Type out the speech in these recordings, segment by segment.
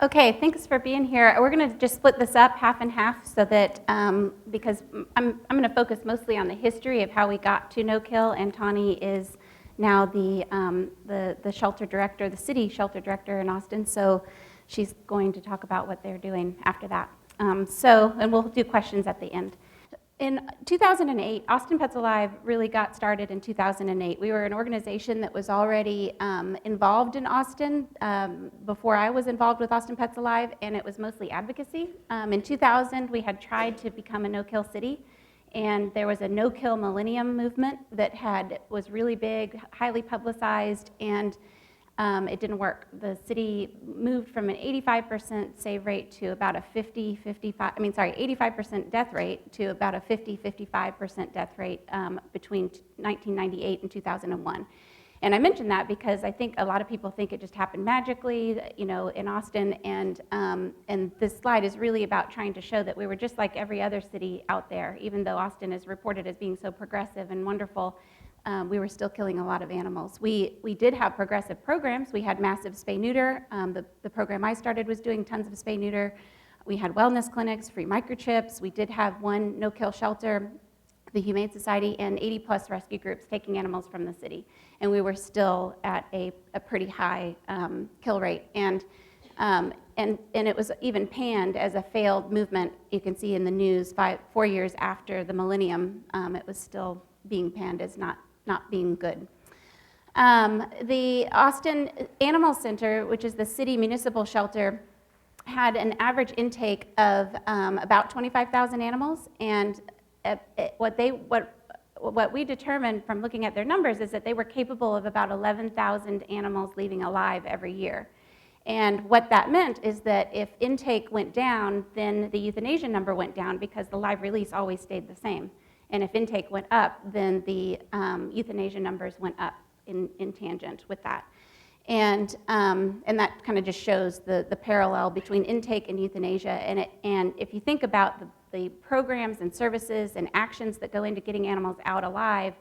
Okay, thanks for being here. We're going to just split this up half and half so that, because I'm going to focus mostly on the history of how we got to no-kill, and Tawney is now the shelter director, the city shelter director in Austin, so she's going to talk about what they're doing after that. And we'll do questions at the end. In 2008, Austin Pets Alive really got started in 2008. We were an organization that was already involved in Austin before I was involved with Austin Pets Alive, and it was mostly advocacy. In 2000, we had tried to become a no-kill city, and there was a no-kill millennium movement that was really big, highly publicized, and it didn't work. The city moved from an 85% save rate to about a 85% death rate to about a 50-55% death rate between 1998 and 2001. And I mention that because I think a lot of people think it just happened magically, in Austin, and this slide is really about trying to show that we were just like every other city out there. Even though Austin is reported as being so progressive and wonderful, we were still killing a lot of animals. We did have progressive programs. We had massive spay-neuter. The program I started was doing tons of spay-neuter. We had wellness clinics, free microchips. We did have one no-kill shelter, the Humane Society, and 80-plus rescue groups taking animals from the city. And we were still at a pretty high kill rate. And it was even panned as a failed movement. You can see in the news 4 years after the millennium, it was still being panned as not being good. The Austin Animal Center, which is the city municipal shelter, had an average intake of about 25,000 animals, and what we determined from looking at their numbers is that they were capable of about 11,000 animals leaving alive every year. And what that meant is that if intake went down, then the euthanasia number went down because the live release always stayed the same. And if intake went up, then the euthanasia numbers went up in tangent with that. And that kind of just shows the parallel between intake and euthanasia. And if you think about the programs and services and actions that go into getting animals out alive,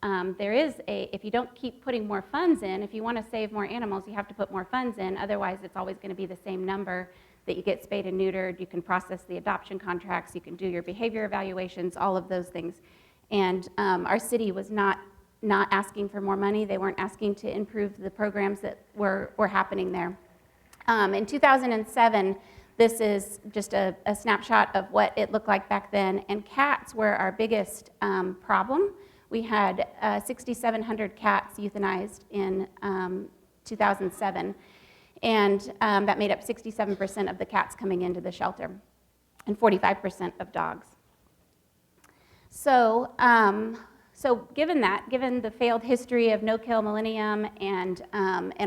if you don't keep putting more funds in, if you want to save more animals, you have to put more funds in. Otherwise, it's always going to be the same number that you get spayed and neutered. You can process the adoption contracts, you can do your behavior evaluations, all of those things. And our city was not asking for more money. They weren't asking to improve the programs that were happening there. In 2007, this is just a snapshot of what it looked like back then, and cats were our biggest problem. We had 6,700 cats euthanized in 2007. And that made up 67% of the cats coming into the shelter and 45% of dogs. So given the failed history of no-kill millennium and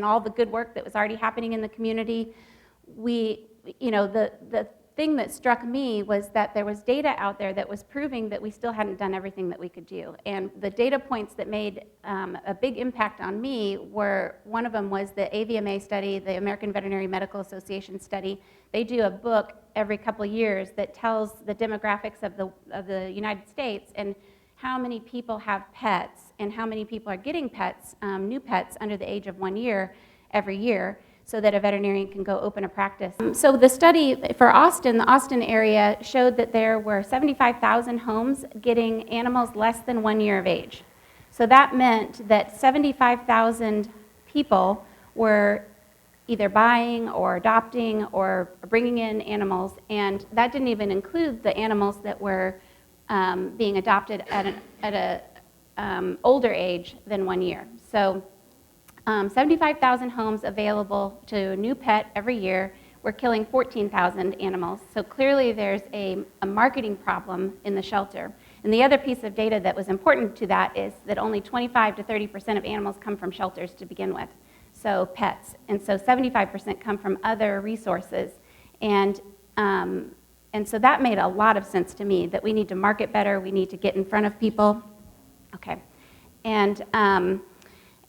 all the good work that was already happening in the community, the thing that struck me was that there was data out there that was proving that we still hadn't done everything that we could do. And the data points that made a big impact on me one of them was the AVMA study, the American Veterinary Medical Association study. They do a book every couple of years that tells the demographics of the United States and how many people have pets and how many people are getting pets, new pets under the age of 1 year every year, so that a veterinarian can go open a practice. So the study for Austin, the Austin area, showed that there were 75,000 homes getting animals less than 1 year of age. So that meant that 75,000 people were either buying or adopting or bringing in animals, and that didn't even include the animals that were being adopted at an older age than 1 year. So 75,000 homes available to a new pet every year. We're killing 14,000 animals. So clearly there's a marketing problem in the shelter. And the other piece of data that was important to that is that only 25 to 30% of animals come from shelters to begin with, so pets. And so 75% come from other resources. And so that made a lot of sense to me, that we need to market better, we need to get in front of people. Okay. And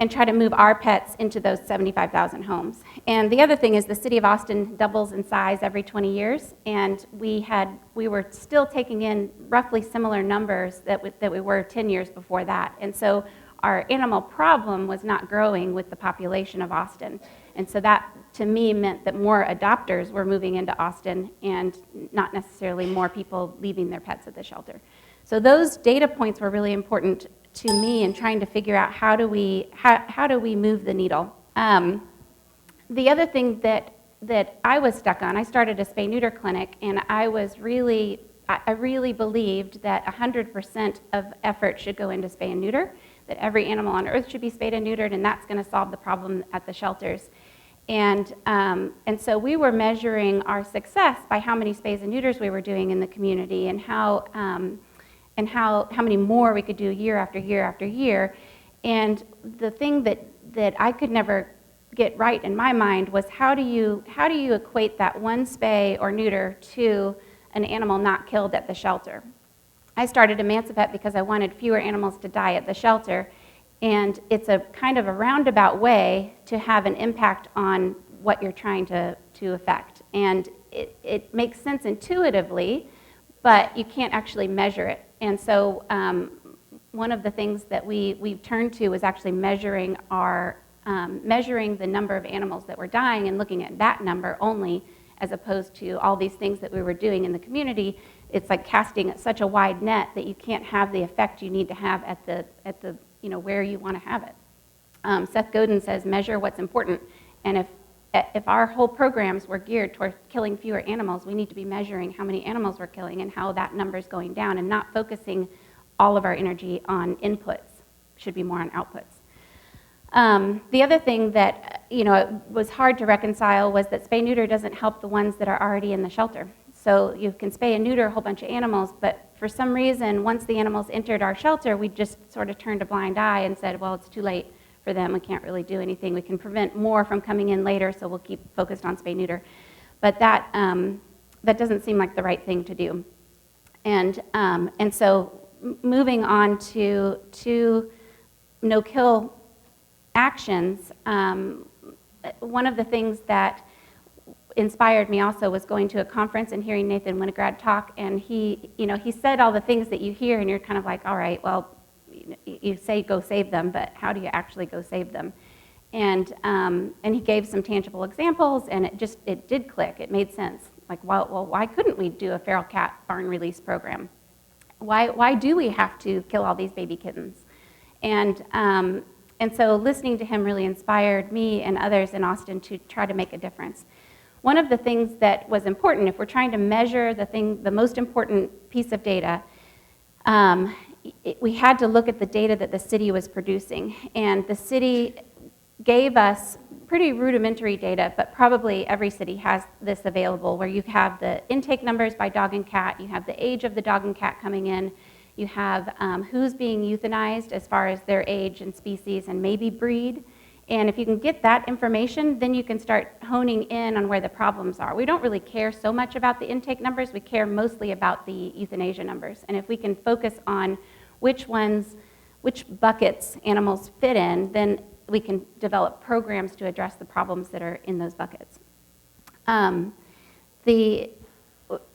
try to move our pets into those 75,000 homes. And the other thing is the city of Austin doubles in size every 20 years, and we were still taking in roughly similar numbers that we were 10 years before that. And so our animal problem was not growing with the population of Austin. And so that, to me, meant that more adopters were moving into Austin and not necessarily more people leaving their pets at the shelter. So those data points were really important to me in trying to figure out how do we move the needle. The other thing that I was stuck on, I started a spay-neuter clinic, and I really believed that 100% of effort should go into spay and neuter, that every animal on earth should be spayed and neutered, and that's going to solve the problem at the shelters. And so we were measuring our success by how many spays and neuters we were doing in the community, and how many more we could do year after year after year. And the thing that I could never get right in my mind was how do you equate that one spay or neuter to an animal not killed at the shelter? I started Emancipet because I wanted fewer animals to die at the shelter, and it's a kind of a roundabout way to have an impact on what you're trying to affect. And it makes sense intuitively, but you can't actually measure it. And so one of the things that we've turned to is actually measuring the number of animals that were dying and looking at that number only, as opposed to all these things that we were doing in the community. It's like casting such a wide net that you can't have the effect you need to have at the where you want to have it. Seth Godin says, measure what's important. And if our whole programs were geared toward killing fewer animals, we need to be measuring how many animals we're killing and how that number is going down, and not focusing all of our energy on inputs. Should be more on outputs. The other thing that was hard to reconcile was that spay-neuter doesn't help the ones that are already in the shelter. So you can spay and neuter a whole bunch of animals, but for some reason, once the animals entered our shelter, we just sort of turned a blind eye and said, well, it's too late for them. We can't really do anything. We can prevent more from coming in later, so we'll keep focused on spay-neuter. But that doesn't seem like the right thing to do. And so moving on to no-kill actions, one of the things that inspired me also was going to a conference and hearing Nathan Winograd talk, and he said all the things that you hear, and you're kind of like, all right, well, you say go save them, but how do you actually go save them? And he gave some tangible examples, and it did click. It made sense. Like, well, why couldn't we do a feral cat barn release program? Why do we have to kill all these baby kittens? And so listening to him really inspired me and others in Austin to try to make a difference. One of the things that was important, if we're trying to measure the most important piece of data, we had to look at the data that the city was producing. And the city gave us pretty rudimentary data, but probably every city has this available, where you have the intake numbers by dog and cat, you have the age of the dog and cat coming in, you have who's being euthanized as far as their age and species and maybe breed. And if you can get that information, then you can start honing in on where the problems are. We don't really care so much about the intake numbers, we care mostly about the euthanasia numbers. And if we can focus on which buckets animals fit in, then we can develop programs to address the problems that are in those buckets. There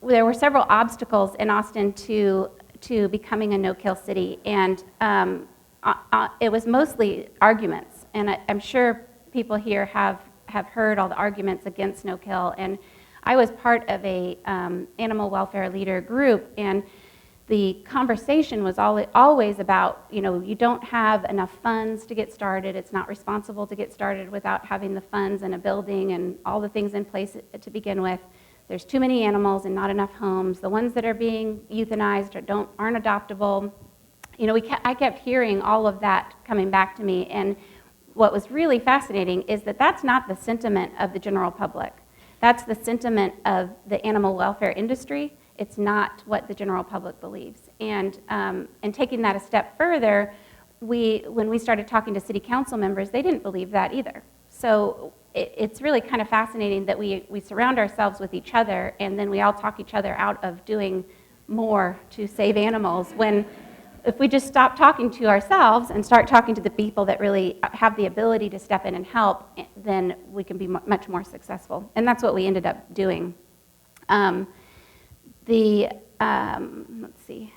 were several obstacles in Austin to becoming a no-kill city, and it was mostly arguments. And I'm sure people here have heard all the arguments against no-kill. And I was part of a animal welfare leader group, and the conversation was always about, you don't have enough funds to get started. It's not responsible to get started without having the funds and a building and all the things in place to begin with. There's too many animals and not enough homes. The ones that are being euthanized aren't adoptable. I kept hearing all of that coming back to me, and what was really fascinating is that that's not the sentiment of the general public. That's the sentiment of the animal welfare industry. It's not what the general public believes. And taking that a step further, when we started talking to city council members, they didn't believe that either. So it's really kind of fascinating that we surround ourselves with each other, and then we all talk each other out of doing more to save animals, when if we just stop talking to ourselves and start talking to the people that really have the ability to step in and help, then we can be much more successful. And that's what we ended up doing. Let's see.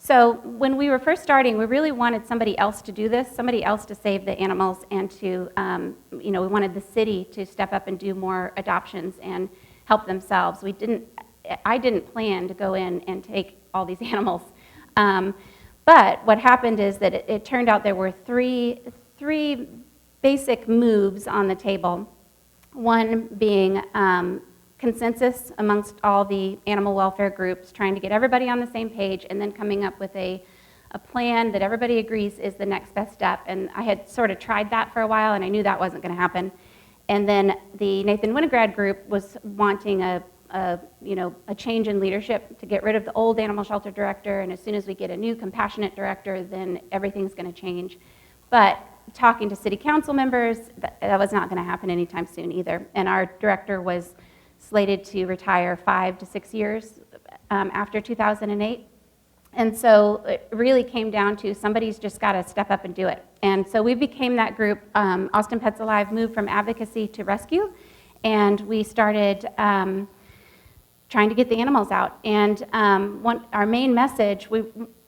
So when we were first starting, we really wanted somebody else to do this, somebody else to save the animals, and to, we wanted the city to step up and do more adoptions and help themselves. I didn't plan to go in and take all these animals. But what happened is that it turned out there were three basic moves on the table. One being consensus amongst all the animal welfare groups, trying to get everybody on the same page, and then coming up with a plan that everybody agrees is the next best step. And I had sort of tried that for a while, and I knew that wasn't going to happen. And then the Nathan Winograd group was wanting a change in leadership to get rid of the old animal shelter director, and as soon as we get a new compassionate director, then everything's going to change. But talking to city council members, that was not going to happen anytime soon either. And our director was slated to retire 5 to 6 years after 2008. And so it really came down to somebody's just got to step up and do it. And so we became that group. Austin Pets Alive moved from advocacy to rescue, and we started trying to get the animals out. And our main message,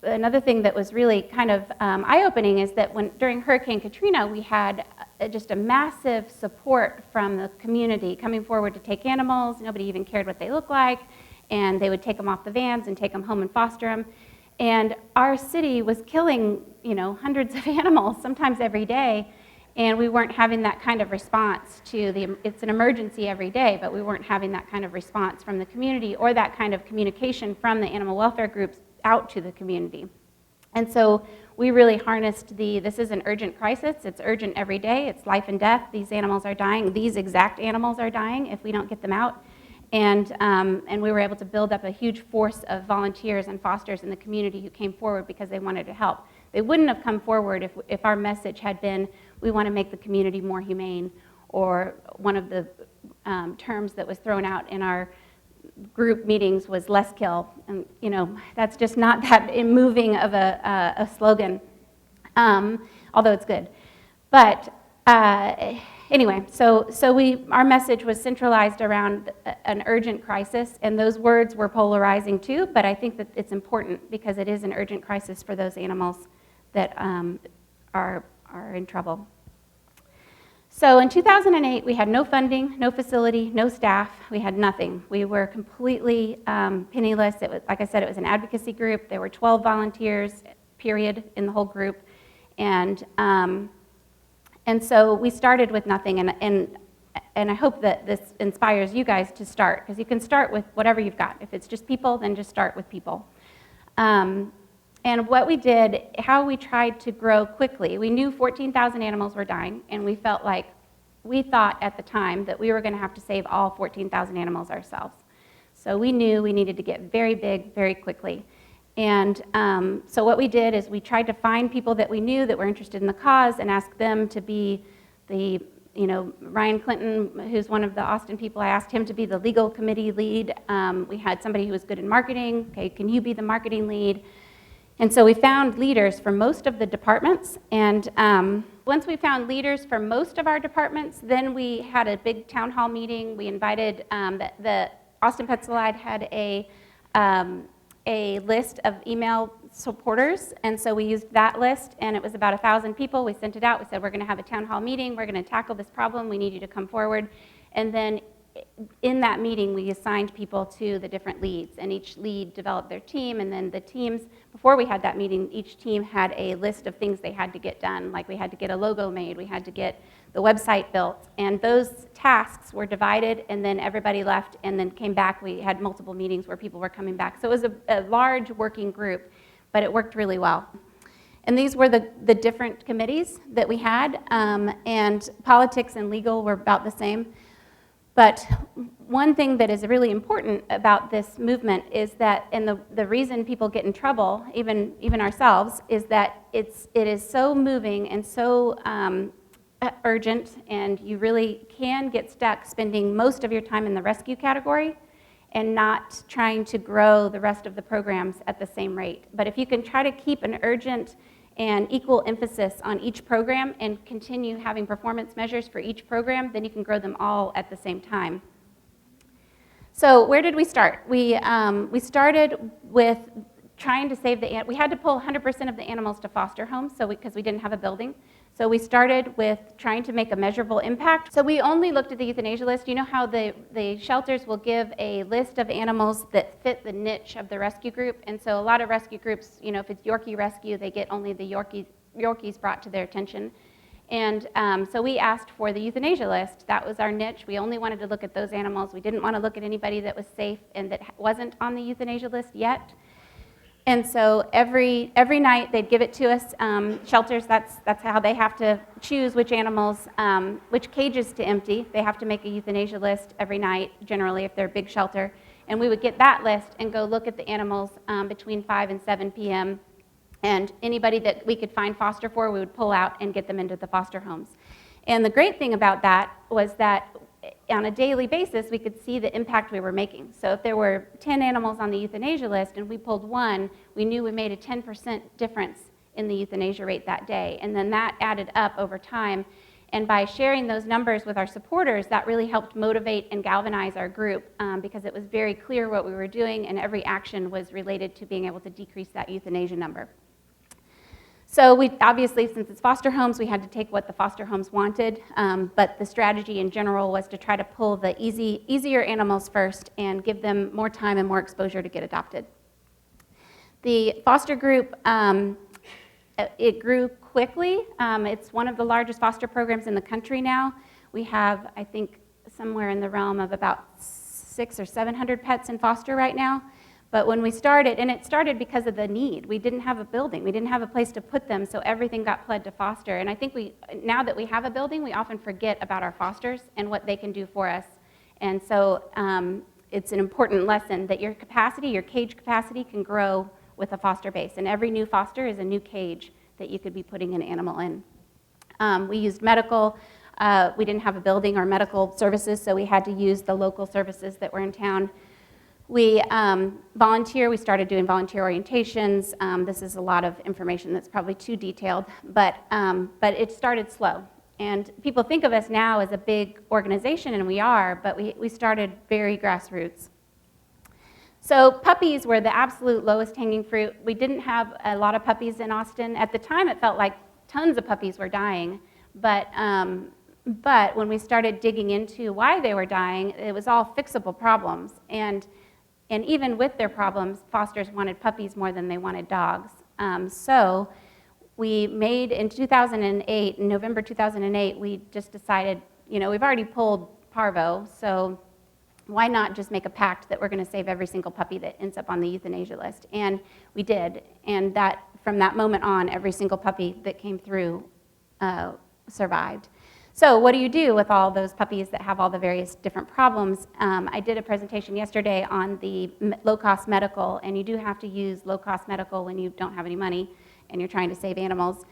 another thing that was really kind of eye-opening is that during Hurricane Katrina, we had just a massive support from the community coming forward to take animals. Nobody even cared what they looked like, and they would take them off the vans and take them home and foster them. And our city was killing, hundreds of animals, sometimes every day, and we weren't having that kind of response it's an emergency every day, but we weren't having that kind of response from the community or that kind of communication from the animal welfare groups out to the community. And so we really harnessed this is an urgent crisis, it's urgent every day, it's life and death, these animals are dying, these exact animals are dying if we don't get them out. And we were able to build up a huge force of volunteers and fosters in the community who came forward because they wanted to help. They wouldn't have come forward if our message had been, we want to make the community more humane, or one of the terms that was thrown out in our group meetings was less kill. And that's just not that moving of a slogan, although it's good. But anyway, so our message was centralized around an urgent crisis, and those words were polarizing too, but I think that it's important because it is an urgent crisis for those animals that are in trouble. So in 2008, we had no funding, no facility, no staff. We had nothing. We were completely penniless. It was, like I said, it was an advocacy group. There were 12 volunteers, period, in the whole group. And so we started with nothing, and I hope that this inspires you guys to start, because you can start with whatever you've got. If it's just people, then just start with people. And what we did, how we tried to grow quickly, we knew 14,000 animals were dying, and we thought at the time that we were going to have to save all 14,000 animals ourselves. So we knew we needed to get very big very quickly. And so what we did is we tried to find people that we knew that were interested in the cause and ask them to be Ryan Clinton, who's one of the Austin people, I asked him to be the legal committee lead. We had somebody who was good in marketing. Okay, can you be the marketing lead? And so we found leaders for most of the departments, and once we found leaders for most of our departments, then we had a big town hall meeting. We invited, the Austin Pets Alive had a list of email supporters, and so we used that list, and it was about 1,000 people. We sent it out. We said, we're going to have a town hall meeting. We're going to tackle this problem. We need you to come forward. And then in that meeting, we assigned people to the different leads, and each lead developed their team, and then the teams, before we had that meeting, each team had a list of things they had to get done, like we had to get a logo made, we had to get the website built, and those tasks were divided, and then everybody left and then came back. We had multiple meetings where people were coming back. So it was a large working group, but it worked really well. And these were the different committees that we had, and politics and legal were about the same. But one thing that is really important about this movement is that, and the reason people get in trouble, even ourselves, is that it is so moving and so urgent, and you really can get stuck spending most of your time in the rescue category and not trying to grow the rest of the programs at the same rate. But if you can try to keep an urgent and equal emphasis on each program and continue having performance measures for each program, then you can grow them all at the same time. So where did we start? We started with trying to save we had to pull 100% of the animals to foster homes because we didn't have a building. So we started with trying to make a measurable impact. So we only looked at the euthanasia list. You know how the shelters will give a list of animals that fit the niche of the rescue group? And so a lot of rescue groups, if it's Yorkie rescue, they get only the Yorkies brought to their attention. And so we asked for the euthanasia list. That was our niche. We only wanted to look at those animals. We didn't want to look at anybody that was safe and that wasn't on the euthanasia list yet. And so every night they'd give it to us. Shelters, that's how they have to choose which animals, which cages to empty. They have to make a euthanasia list every night, generally, if they're a big shelter. And we would get that list and go look at the animals between 5 and 7 p.m. And anybody that we could find foster for, we would pull out and get them into the foster homes. And the great thing about that was that on a daily basis, we could see the impact we were making. So if there were 10 animals on the euthanasia list and we pulled one, we knew we made a 10% difference in the euthanasia rate that day. And then that added up over time. And by sharing those numbers with our supporters, that really helped motivate and galvanize our group because it was very clear what we were doing, and every action was related to being able to decrease that euthanasia number. So we obviously, since it's foster homes, we had to take what the foster homes wanted, but the strategy in general was to try to pull the easier animals first and give them more time and more exposure to get adopted. The foster group, it grew quickly. It's one of the largest foster programs in the country now. We have, I think, somewhere in the realm of about 600 or 700 pets in foster right now. But when we started, and it started because of the need, we didn't have a building, we didn't have a place to put them, so everything got pled to foster. And I think now that we have a building, we often forget about our fosters and what they can do for us. And so it's an important lesson that your cage capacity can grow with a foster base. And every new foster is a new cage that you could be putting an animal in. We used medical. We didn't have a building or medical services, so we had to use the local services that were in town. We volunteer. We started doing volunteer orientations. This is a lot of information that's probably too detailed, but it started slow. And people think of us now as a big organization, and we are, but we started very grassroots. So puppies were the absolute lowest hanging fruit. We didn't have a lot of puppies in Austin. At the time, it felt like tons of puppies were dying, but when we started digging into why they were dying, it was all fixable problems. And even with their problems, fosters wanted puppies more than they wanted dogs. So we made in 2008, in November 2008, we just decided, we've already pulled parvo, so why not just make a pact that we're going to save every single puppy that ends up on the euthanasia list? And we did. And from that moment on, every single puppy that came through survived. So what do you do with all those puppies that have all the various different problems? I did a presentation yesterday on the low-cost medical, and you do have to use low-cost medical when you don't have any money and you're trying to save animals.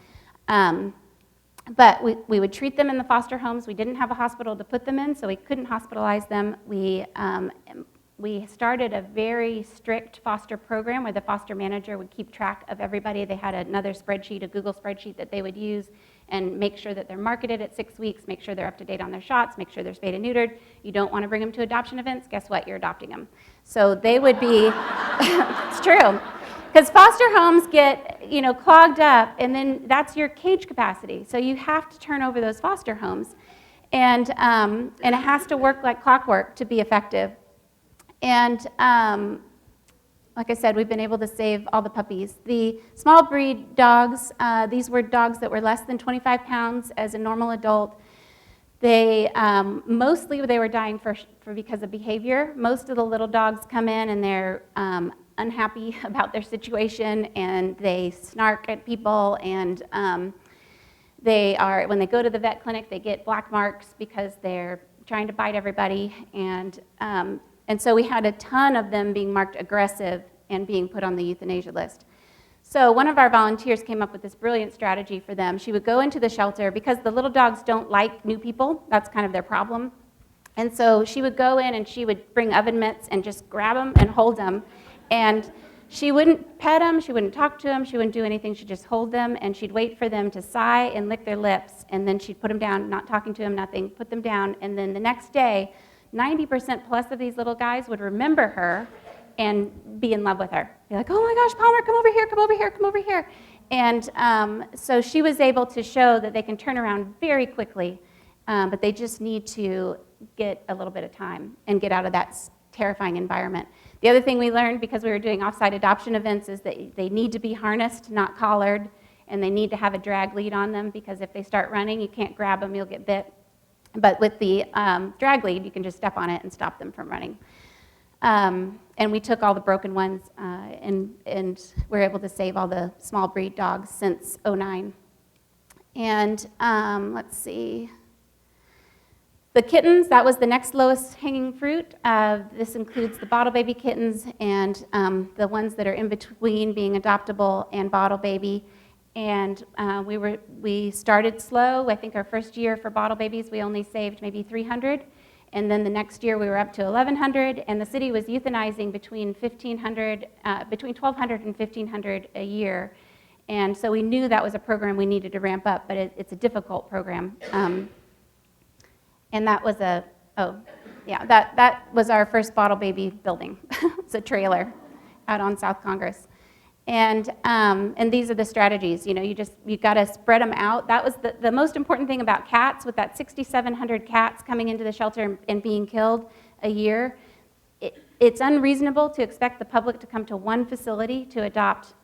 But we would treat them in the foster homes. We didn't have a hospital to put them in, so we couldn't hospitalize them. We started a very strict foster program where the foster manager would keep track of everybody. They had another spreadsheet, a Google spreadsheet that they would use and make sure that they're marketed at 6 weeks, make sure they're up to date on their shots, make sure they're spayed and neutered. You don't want to bring them to adoption events, guess what? You're adopting them. So they would be, it's true. Because foster homes get, clogged up, and then that's your cage capacity. So you have to turn over those foster homes. And it has to work like clockwork to be effective. And like I said, we've been able to save all the puppies. The small breed dogs, these were dogs that were less than 25 pounds as a normal adult. They mostly they were dying because of behavior. Most of the little dogs come in and they're unhappy about their situation, and they snark at people, and when they go to the vet clinic, they get black marks because they're trying to bite everybody. And so we had a ton of them being marked aggressive and being put on the euthanasia list. So one of our volunteers came up with this brilliant strategy for them. She would go into the shelter because the little dogs don't like new people. That's kind of their problem. And so she would go in and she would bring oven mitts and just grab them and hold them. And she wouldn't pet them, she wouldn't talk to them, she wouldn't do anything. She'd just hold them, and she'd wait for them to sigh and lick their lips. And then she'd put them down, not talking to them, nothing, put them down. And then the next day, 90% plus of these little guys would remember her and be in love with her. Be like, oh my gosh, Palmer, come over here, come over here, come over here. And so she was able to show that they can turn around very quickly, but they just need to get a little bit of time and get out of that terrifying environment. The other thing we learned, because we were doing offsite adoption events, is that they need to be harnessed, not collared, and they need to have a drag lead on them, because if they start running, you can't grab them, you'll get bit. But with the drag lead, you can just step on it and stop them from running. And we took all the broken ones and were able to save all the small breed dogs since '09. And let's see. The kittens, that was the next lowest hanging fruit. This includes the bottle baby kittens and the ones that are in between being adoptable and bottle baby. And we started slow. I think our first year for bottle babies, we only saved maybe 300. And then the next year we were up to 1,100, and the city was euthanizing between 1,200 and 1,500 a year. And so we knew that was a program we needed to ramp up, but it's a difficult program. And that was that was our first bottle baby building. It's a trailer out on South Congress. And these are the strategies. You got to spread them out. That was the most important thing about cats. With that 6,700 cats coming into the shelter and being killed a year, it's unreasonable to expect the public to come to one facility to adopt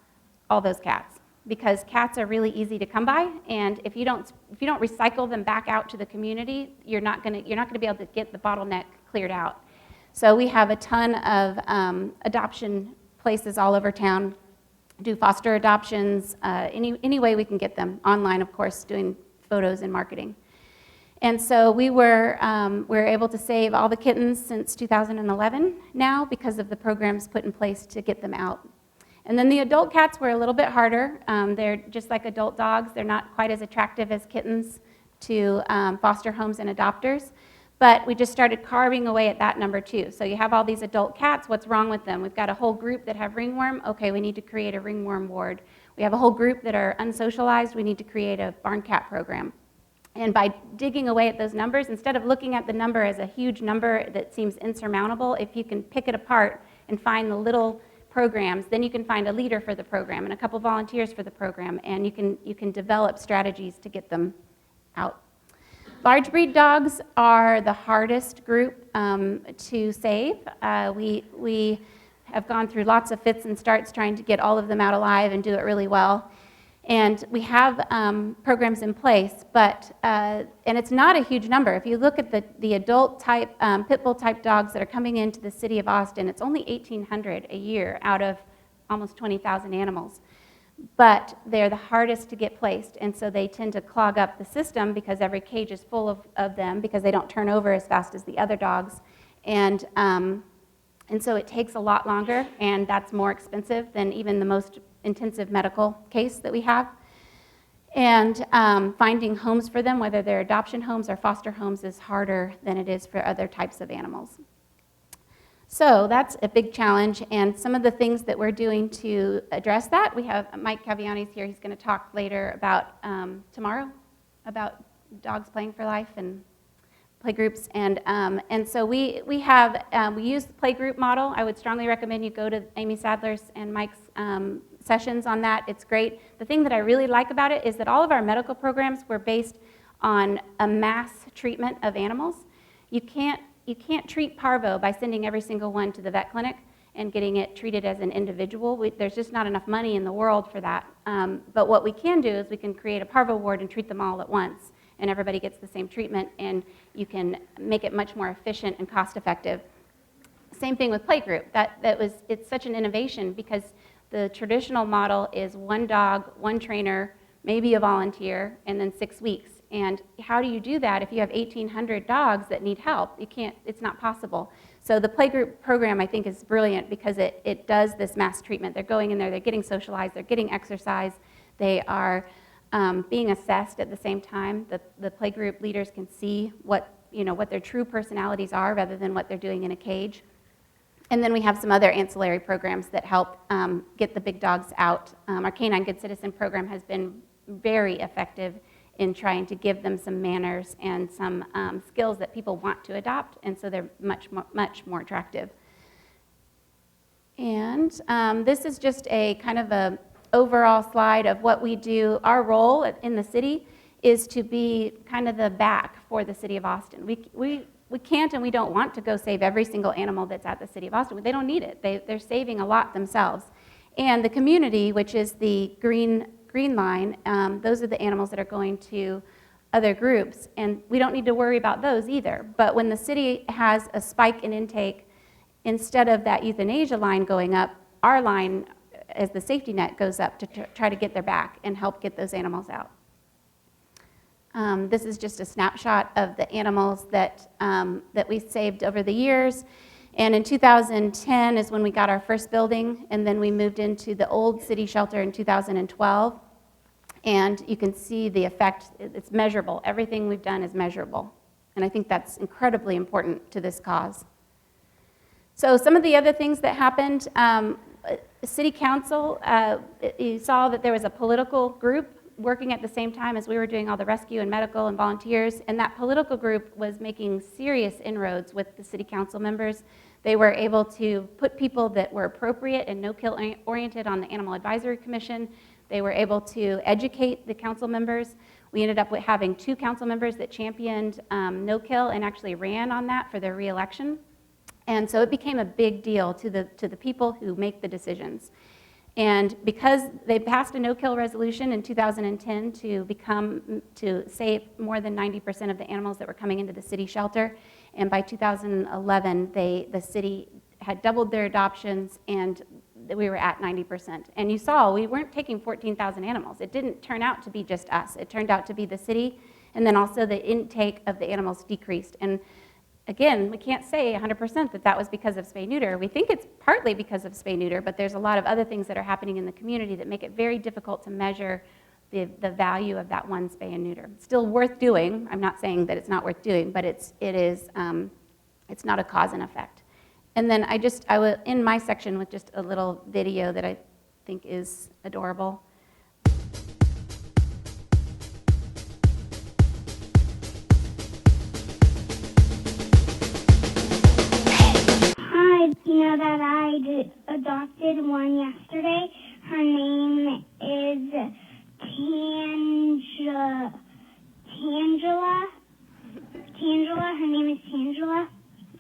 all those cats, because cats are really easy to come by, and if you don't recycle them back out to the community, you're not going to be able to get the bottleneck cleared out. So we have a ton of adoption places all over town. Do foster adoptions, any way we can get them. Online, of course, doing photos and marketing. And so we're able to save all the kittens since 2011 now, because of the programs put in place to get them out. And then the adult cats were a little bit harder. They're just like adult dogs. They're not quite as attractive as kittens to foster homes and adopters. But we just started carving away at that number too. So you have all these adult cats, what's wrong with them? We've got a whole group that have ringworm. Okay, we need to create a ringworm ward. We have a whole group that are unsocialized. We need to create a barn cat program. And by digging away at those numbers, instead of looking at the number as a huge number that seems insurmountable, if you can pick it apart and find the little programs, then you can find a leader for the program and a couple volunteers for the program, and you can develop strategies to get them out. Large breed dogs are the hardest group to save. We have gone through lots of fits and starts trying to get all of them out alive and do it really well. And we have programs in place, but and it's not a huge number. If you look at the adult type, pit bull type dogs that are coming into the city of Austin, it's only 1,800 a year out of almost 20,000 animals. But they're the hardest to get placed, and so they tend to clog up the system because every cage is full of them, because they don't turn over as fast as the other dogs. And so it takes a lot longer, and that's more expensive than even the most intensive medical case that we have. And finding homes for them, whether they're adoption homes or foster homes, is harder than it is for other types of animals. So that's a big challenge, and some of the things that we're doing to address that, we have Mike Caviani's here. He's going to talk later about tomorrow about dogs playing for life and play groups, and so we use the play group model. I would strongly recommend you go to Amy Sadler's and Mike's sessions on that. It's great. The thing that I really like about it is that all of our medical programs were based on a mass treatment of animals. You can't treat parvo by sending every single one to the vet clinic and getting it treated as an individual. There's just not enough money in the world for that. But what we can do is we can create a parvo ward and treat them all at once, and everybody gets the same treatment, and you can make it much more efficient and cost effective. Same thing with playgroup. It's such an innovation, because the traditional model is one dog, one trainer, maybe a volunteer, and then 6 weeks. And how do you do that if you have 1,800 dogs that need help? You can't, it's not possible. So the playgroup program, I think, is brilliant because it does this mass treatment. They're going in there, they're getting socialized, they're getting exercise, they are being assessed at the same time. The playgroup leaders can see what their true personalities are rather than what they're doing in a cage. And then we have some other ancillary programs that help get the big dogs out. Our Canine Good Citizen program has been very effective in trying to give them some manners and some skills that people want to adopt, and so they're much more attractive. And this is just a kind of a overall slide of what we do. Our role in the city is to be kind of the back for the city of Austin. We can't and we don't want to go save every single animal that's at the city of Austin. They don't need it. They're saving a lot themselves. And the community, which is the green line, those are the animals that are going to other groups. And we don't need to worry about those either. But when the city has a spike in intake, instead of that euthanasia line going up, our line as the safety net goes up to try to get their back and help get those animals out. This is just a snapshot of the animals that we saved over the years. And in 2010 is when we got our first building, and then we moved into the old city shelter in 2012. And you can see the effect. It's measurable. Everything we've done is measurable. And I think that's incredibly important to this cause. So some of the other things that happened, City Council, you saw that there was a political group working at the same time as we were doing all the rescue and medical and volunteers, and that political group was making serious inroads with the City Council members. They were able to put people that were appropriate and no-kill oriented on the Animal Advisory Commission. They were able to educate the council members. We ended up with having 2 council members that championed no-kill and actually ran on that for their re-election. And so it became a big deal to the people who make the decisions. And because they passed a no-kill resolution in 2010 to save more than 90% of the animals that were coming into the city shelter, and by 2011 the city had doubled their adoptions, and we were at 90%. And you saw we weren't taking 14,000 animals. It didn't turn out to be just us. It turned out to be the city, and then also the intake of the animals decreased. And again, we can't say 100% that was because of spay-neuter. We think it's partly because of spay-neuter, but there's a lot of other things that are happening in the community that make it very difficult to measure the value of that one spay and neuter. It's still worth doing. I'm not saying that it's not worth doing, but it's not a cause and effect. And then I will end my section with just a little video that I think is adorable. You know that I adopted one yesterday. Her name is Tangela. Her name is Tangela.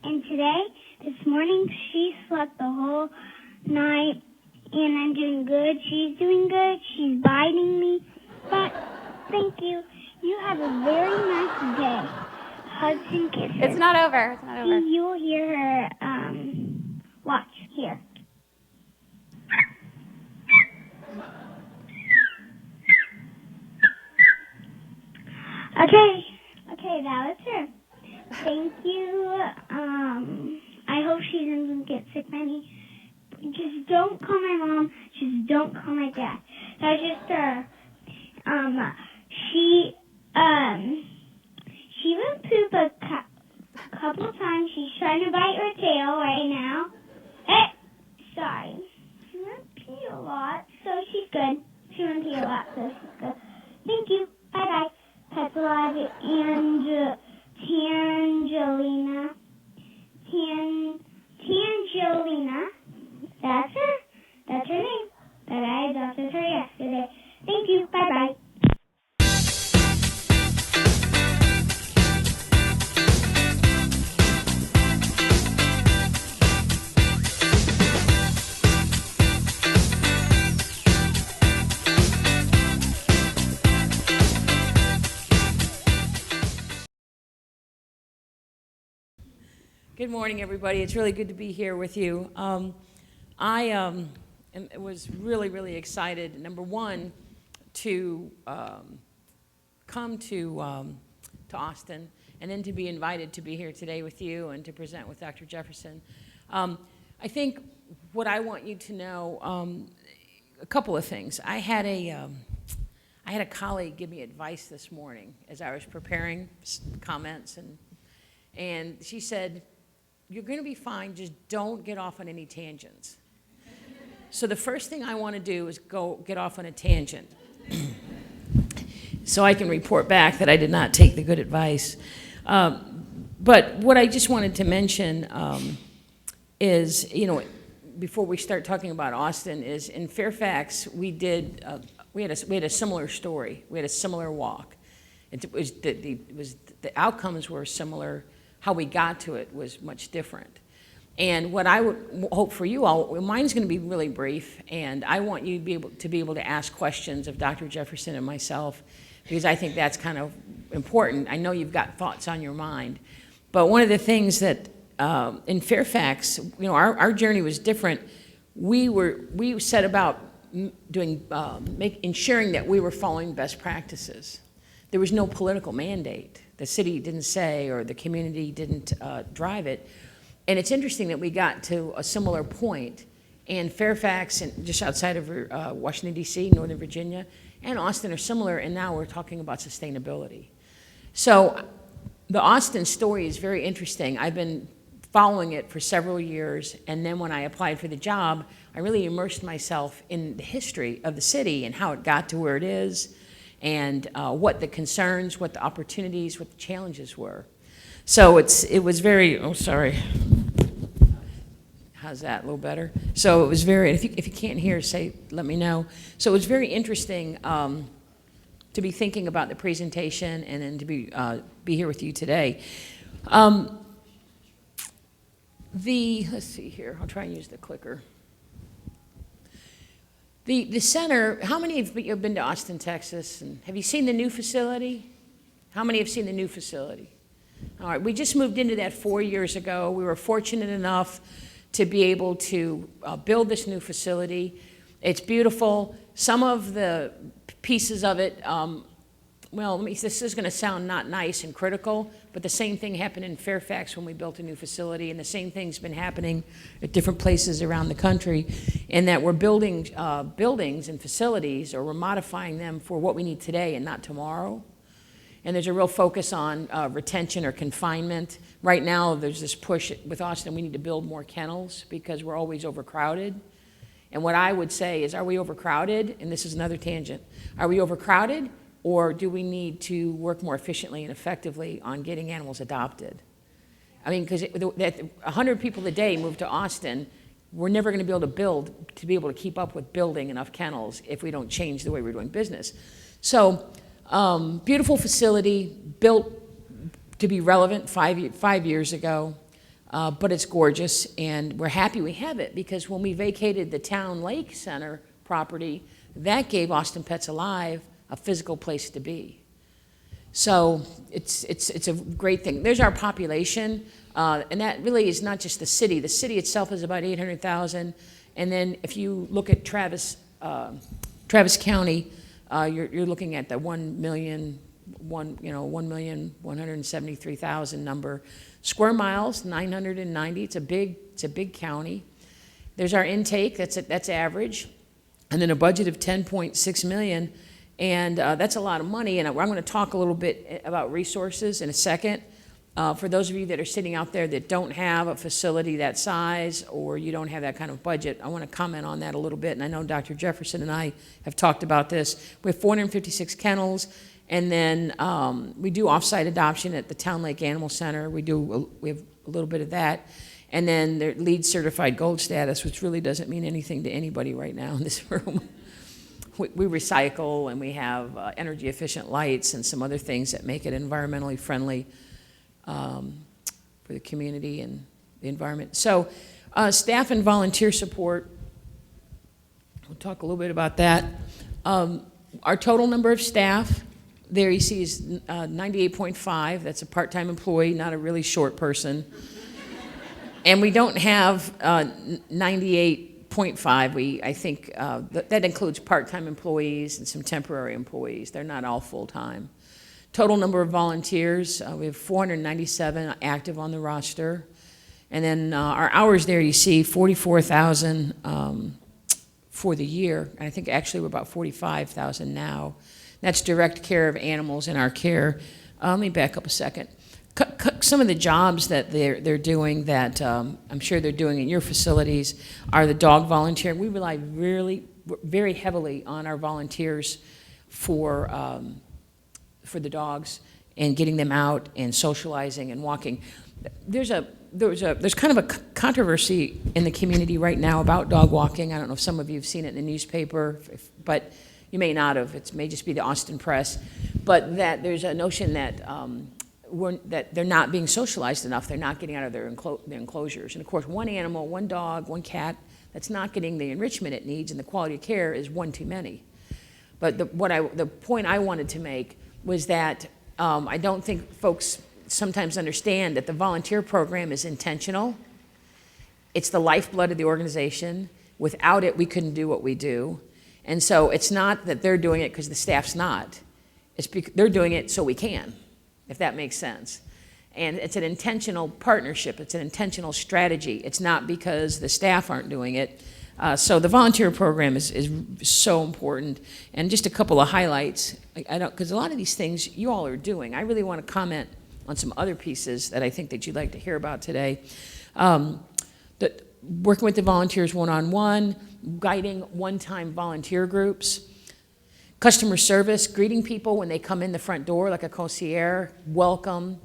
And today, this morning, she slept the whole night, and I'm doing good. She's doing good. She's biting me. But thank you. You have a very nice day. Hugs and kisses. It's not over. It's not over. You will hear her. Watch here. Okay, that was her. Thank you. I hope she doesn't get sick by me. Just don't call my mom. Just don't call my dad. That's just her. She went poop a couple of times. She's trying to bite her tail right now. Sorry. She went pee a lot, so she's good. She went pee a lot, so she's good. Thank you. Bye-bye. Pets Alive and Tangelina. Tangelina. That's her. That's her name. But I adopted her yesterday. Thank you. Bye-bye. Good morning, everybody. It's really good to be here with you. I was really, really excited, number one, to come to Austin, and then to be invited to be here today with you and to present with Dr. Jefferson. I think what I want you to know, a couple of things. I had a colleague give me advice this morning as I was preparing comments, and she said, "You're going to be fine, just don't get off on any tangents." So the first thing I want to do is go get off on a tangent so I can report back that I did not take the good advice. But what I just wanted to mention is, before we start talking about Austin, is in Fairfax, we had a similar story. We had a similar walk. It was the outcomes were similar. How we got to it was much different. And what I would hope for you all, mine's going to be really brief, and I want you to be able to ask questions of Dr. Jefferson and myself, because I think that's kind of important. I know you've got thoughts on your mind, but one of the things that in Fairfax, our journey was different. We set about ensuring that we were following best practices. There was no political mandate. The city didn't say, or the community didn't drive it. And it's interesting that we got to a similar point, and Fairfax, and just outside of Washington, D.C., Northern Virginia, and Austin are similar, and now we're talking about sustainability. So the Austin story is very interesting. I've been following it for several years, and then when I applied for the job, I really immersed myself in the history of the city and how it got to where it is, and what the concerns, what the opportunities, what the challenges were. So it was very, oh, sorry. How's that, a little better? So it was very, if you can't hear, let me know. So it was very interesting to be thinking about the presentation and then to be here with you today. Let's see here, I'll try and use the clicker. The center, how many of you have been to Austin, Texas? And have you seen the new facility? How many have seen the new facility? All right, we just moved into that 4 years ago. We were fortunate enough to be able to build this new facility. It's beautiful. Some of the pieces of it, this is going to sound not nice and critical, but the same thing happened in Fairfax when we built a new facility, and the same thing's been happening at different places around the country, in that we're building buildings and facilities, or we're modifying them for what we need today and not tomorrow. And there's a real focus on retention or confinement. Right now, there's this push with Austin, we need to build more kennels because we're always overcrowded. And what I would say is, are we overcrowded? And this is another tangent. Are we overcrowded, or do we need to work more efficiently and effectively on getting animals adopted? I mean, because 100 people a day move to Austin, we're never going to be able to keep up with building enough kennels if we don't change the way we're doing business. So, beautiful facility, built to be relevant 5 years ago, but it's gorgeous, and we're happy we have it, because when we vacated the Town Lake Center property, that gave Austin Pets Alive a physical place to be. So it's a great thing. There's our population, and that really is not just the city. The city itself is about 800,000, and then if you look at Travis County, you're looking at the 1,173,000 number. Square miles, 990. It's a big county. There's our intake. That's average, and then a budget of 10.6 million, and that's a lot of money. And I'm going to talk a little bit about resources in a second. For those of you that are sitting out there that don't have a facility that size, or you don't have that kind of budget, I want to comment on that a little bit. And I know Dr. Jefferson and I have talked about this. We have 456 kennels, and then we do off-site adoption at the Town Lake Animal Center. We have a little bit of that. And then they're LEED certified gold status, which really doesn't mean anything to anybody right now in this room. We recycle, and we have energy efficient lights and some other things that make it environmentally friendly for the community and the environment. So staff and volunteer support, we'll talk a little bit about that. Our total number of staff, there you see, is 98.5. That's a part-time employee, not a really short person. And we don't have 98.5. I think that includes part-time employees and some temporary employees. They're not all full-time. Total number of volunteers, we have 497 active on the roster. And then our hours there, you see 44,000 for the year. And I think actually we're about 45,000 now. That's direct care of animals in our care. Let me back up a second. Some of the jobs that they're doing that I'm sure they're doing in your facilities are the dog volunteer. We rely very heavily on our volunteers for the dogs and getting them out and socializing and walking. there's kind of a controversy in the community right now about dog walking. I don't know if some of you have seen it in the newspaper, but you may not have. It may just be the Austin Press. But that there's a notion that that they're not being socialized enough. They're not getting out of their enclosures. And of course, one animal, one dog, one cat that's not getting the enrichment it needs and the quality of care is one too many. But the point I wanted to make was that I don't think folks sometimes understand that the volunteer program is intentional. It's the lifeblood of the organization. Without it, we couldn't do what we do. And so it's not that they're doing it because the staff's not. They're doing it so we can, if that makes sense. And it's an intentional partnership. It's an intentional strategy. It's not because the staff aren't doing it. So the volunteer program is so important. And just a couple of highlights, because a lot of these things you all are doing. I really want to comment on some other pieces that I think that you'd like to hear about today. Working with the volunteers one-on-one, guiding one-time volunteer groups, customer service, greeting people when they come in the front door like a concierge, welcome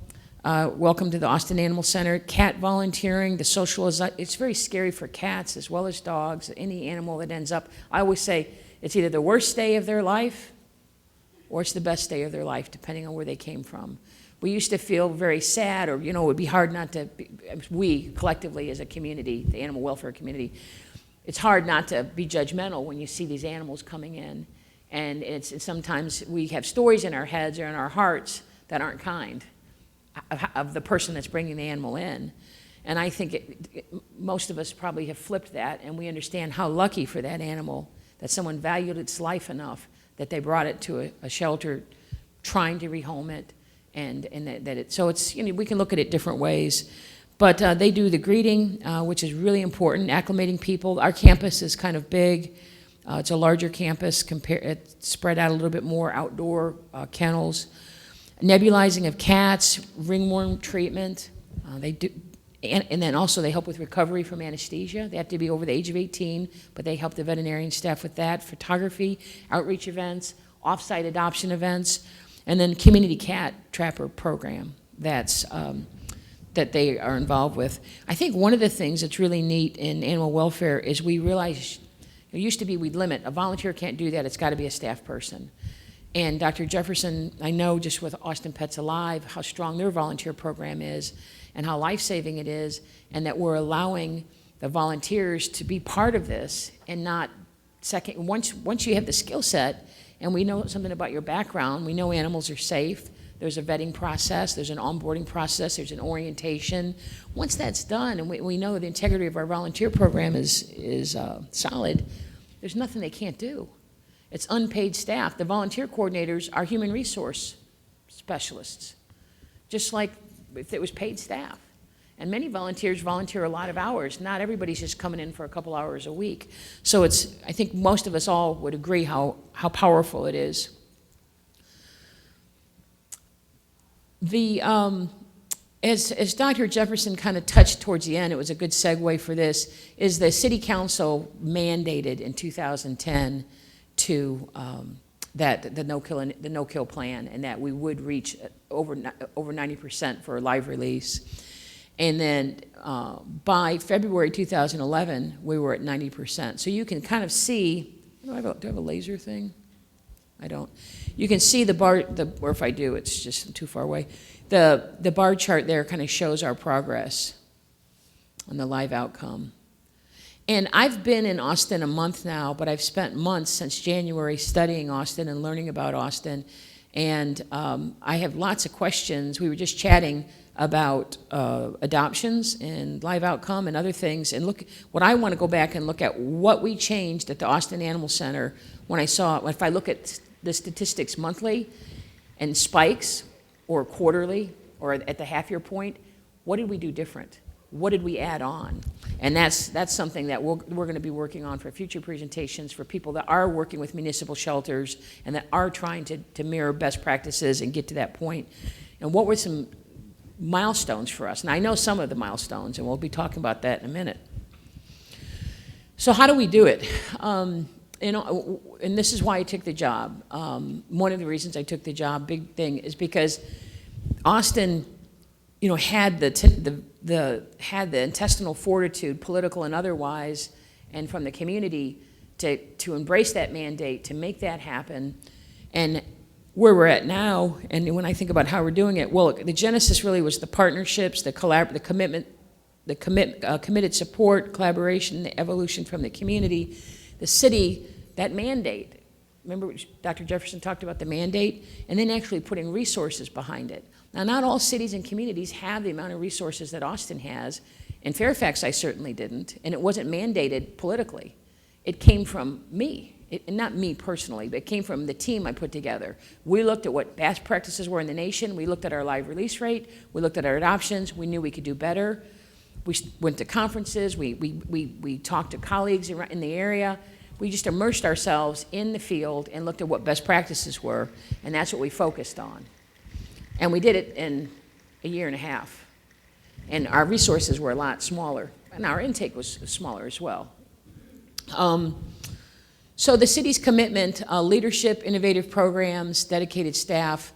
to the Austin Animal Center, cat volunteering, the social, it's very scary for cats as well as dogs, any animal that ends up, I always say it's either the worst day of their life or it's the best day of their life, depending on where they came from. We used to feel very sad, or, it would be hard not to, we collectively as a community, the animal welfare community, it's hard not to be judgmental when you see these animals coming in. And it's sometimes we have stories in our heads or in our hearts that aren't kind of the person that's bringing the animal in. And I think most of us probably have flipped that, and we understand how lucky for that animal that someone valued its life enough that they brought it to a shelter trying to rehome it. And that it, so it's, we can look at it different ways. But they do the greeting, which is really important, acclimating people. Our campus is kind of big. It's a larger campus, it's spread out a little bit more, outdoor kennels. Nebulizing of cats, ringworm treatment. They do, and then also they help with recovery from anesthesia. They have to be over the age of 18, but they help the veterinarian staff with that. Photography, outreach events, off-site adoption events. And then community cat trapper program that they are involved with. I think one of the things that's really neat in animal welfare is we realize, it used to be we'd limit, a volunteer can't do that, it's got to be a staff person. And Dr. Jefferson, I know just with Austin Pets Alive, how strong their volunteer program is and how life-saving it is, and that we're allowing the volunteers to be part of this and not second, once you have the skill set, and we know something about your background, we know animals are safe, there's a vetting process, there's an onboarding process, there's an orientation. Once that's done, and we know the integrity of our volunteer program is solid, there's nothing they can't do. It's unpaid staff. The volunteer coordinators are human resource specialists, just like if it was paid staff. And many volunteers volunteer a lot of hours. Not everybody's just coming in for a couple hours a week. So I think most of us all would agree how powerful it is. As Dr. Jefferson kind of touched towards the end, it was a good segue for this, is the City Council mandated in 2010 to that the no-kill plan, and that we would reach over 90% for live release. And then by February 2011, we were at 90%. So you can kind of see, do I have a laser thing? I don't. You can see the bar, or if I do, it's just too far away. The bar chart there kind of shows our progress on the live outcome. And I've been in Austin a month now, but I've spent months since January studying Austin and learning about Austin. And I have lots of questions. We were just chatting about adoptions and live outcome and other things. And look, what I want to go back and look at what we changed at the Austin Animal Center when if I look at the statistics monthly and spikes or quarterly or at the half-year point, what did we do different? What did we add on? And that's something that we're going to be working on for future presentations for people that are working with municipal shelters and that are trying to mirror best practices and get to that point. And what were some milestones for us? And I know some of the milestones, and we'll be talking about that in a minute. So how do we do it? And this is why I took the job. One of the reasons I took the job, big thing, is because Austin, had had the intestinal fortitude, political and otherwise, and from the community to embrace that mandate, to make that happen. And where we're at now, and when I think about how we're doing it, well, the genesis really was the partnerships, the commitment, committed support, collaboration, the evolution from the community, the city, that mandate. Remember Dr. Jefferson talked about the mandate, and then actually putting resources behind it. Now, not all cities and communities have the amount of resources that Austin has. In Fairfax, I certainly didn't, and it wasn't mandated politically. It came from me. And not me personally, but it came from the team I put together. We looked at what best practices were in the nation. We looked at our live release rate. We looked at our adoptions. We knew we could do better. We went to conferences. We talked to colleagues in the area. We just immersed ourselves in the field and looked at what best practices were, and that's what we focused on. And we did it in a year and a half. And our resources were a lot smaller, and our intake was smaller as well. So the city's commitment, leadership, innovative programs, dedicated staff,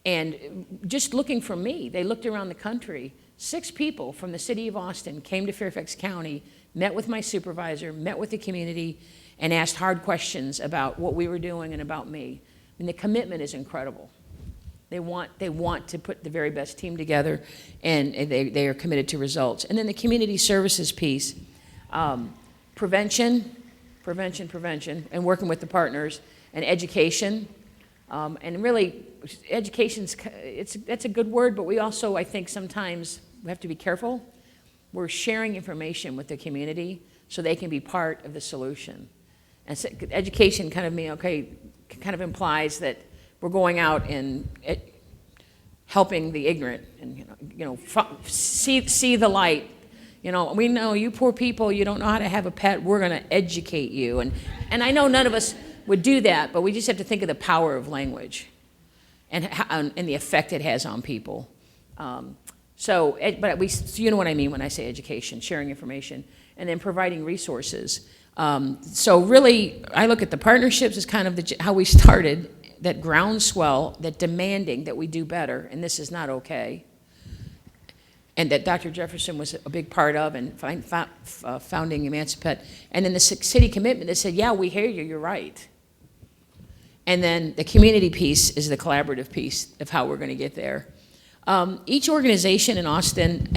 and just looking for me, they looked around the country. 6 people from the city of Austin came to Fairfax County, met with my supervisor, met with the community, and asked hard questions about what we were doing and about me. I mean, the commitment is incredible. They want to put the very best team together, and they are committed to results. And then the community services piece, prevention, and working with the partners, and education. And really, education's, that's a good word, but we also, I think, sometimes we have to be careful. We're sharing information with the community so they can be part of the solution. And so education kind of implies that we're going out and helping the ignorant and see the light. We know you poor people, you don't know how to have a pet, we're going to educate you. And I know none of us would do that, but we just have to think of the power of language and the effect it has on people. So you know what I mean when I say education, sharing information, and then providing resources. So really, I look at the partnerships as kind of how we started, that groundswell, that demanding that we do better, and this is not okay. And that Dr. Jefferson was a big part of, and founding Emancipate. And then the city commitment that said, yeah, we hear you, you're right. And then the community piece is the collaborative piece of how we're going to get there. Each organization in Austin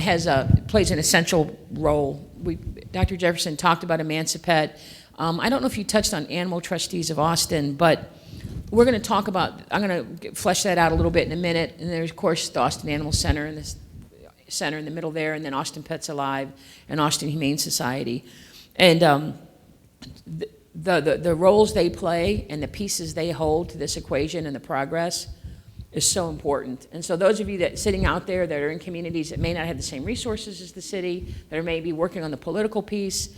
plays an essential role. Dr. Jefferson talked about Emancipate. I don't know if you touched on Animal Trustees of Austin, but we're going to talk about, I'm going to flesh that out a little bit in a minute. And there's, of course, the Austin Animal Center and this center in the middle there, and then Austin Pets Alive and Austin Humane Society. And the roles they play and the pieces they hold to this equation and the progress is so important. And so those of you that sitting out there that are in communities that may not have the same resources as the city, that are maybe working on the political piece,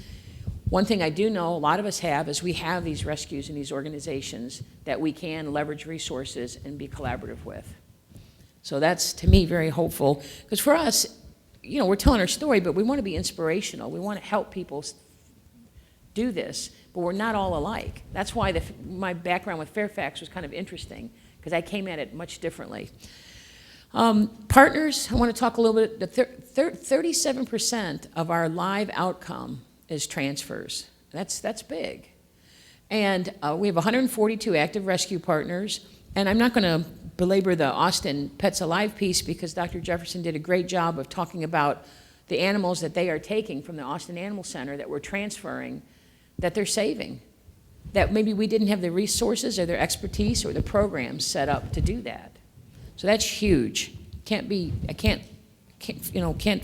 one thing I do know a lot of us have is we have these rescues and these organizations that we can leverage resources and be collaborative with. So that's, to me, very hopeful. Because for us, we're telling our story, but we want to be inspirational. We want to help people do this, but we're not all alike. That's why my background with Fairfax was kind of interesting, because I came at it much differently. Partners, I want to talk a little bit. 37% of our live outcome is transfers. That's big. And we have 142 active rescue partners. And I'm not going to belabor the Austin Pets Alive piece because Dr. Jefferson did a great job of talking about the animals that they are taking from the Austin Animal Center that we're transferring, that they're saving. That maybe we didn't have the resources or their expertise or the programs set up to do that. So that's huge. I can't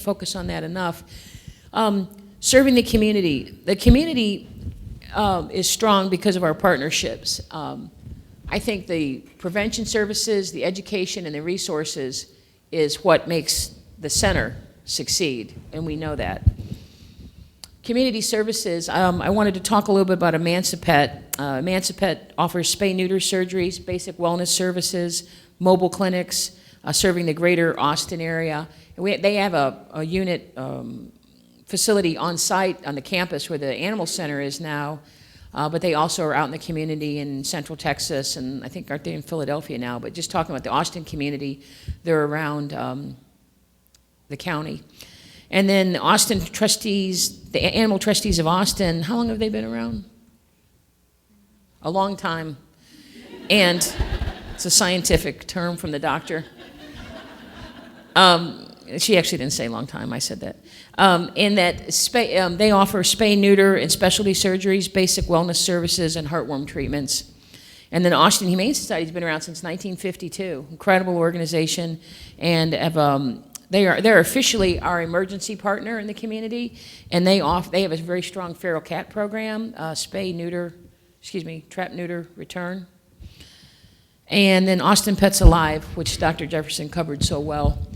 focus on that enough. Serving the community. The community is strong because of our partnerships. I think the prevention services, the education, and the resources is what makes the center succeed, and we know that. Community services, I wanted to talk a little bit about Emancipate. Emancipate offers spay-neuter surgeries, basic wellness services, mobile clinics, serving the greater Austin area. And they have a unit facility on site on the campus where the animal center is now, but they also are out in the community in Central Texas, and I think aren't they in Philadelphia now, but just talking about the Austin community, they're around the county. And then Austin trustees, the animal trustees of Austin, how long have they been around? A long time. And it's a scientific term from the doctor. She actually didn't say long time, I said that. In that they offer spay, neuter, and specialty surgeries, basic wellness services, and heartworm treatments. And then Austin Humane Society has been around since 1952. Incredible organization, and have, they're officially our emergency partner in the community, and they have a very strong feral cat program, trap, neuter, return. And then Austin Pets Alive, which Dr. Jefferson covered so well.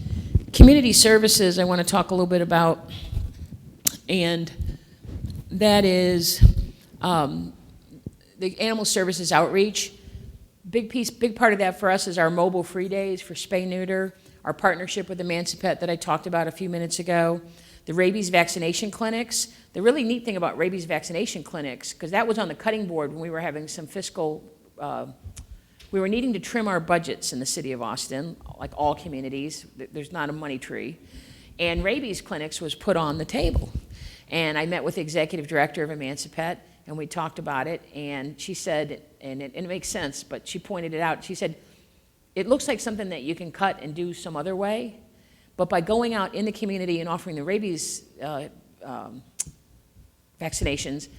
Community services I want to talk a little bit about, and that is the animal services outreach. Big part of that for us is our mobile free days for spay neuter, our partnership with Emancipet that I talked about a few minutes ago, the rabies vaccination clinics. The really neat thing about rabies vaccination clinics, because that was on the cutting board when we were having some fiscal, we were needing to trim our budgets in the city of Austin, like all communities. There's not a money tree. And rabies clinics was put on the table. And I met with the executive director of Emancipet, and we talked about it, and she said, and it makes sense, but she pointed it out. She said, it looks like something that you can cut and do some other way, but by going out in the community and offering the rabies vaccinations,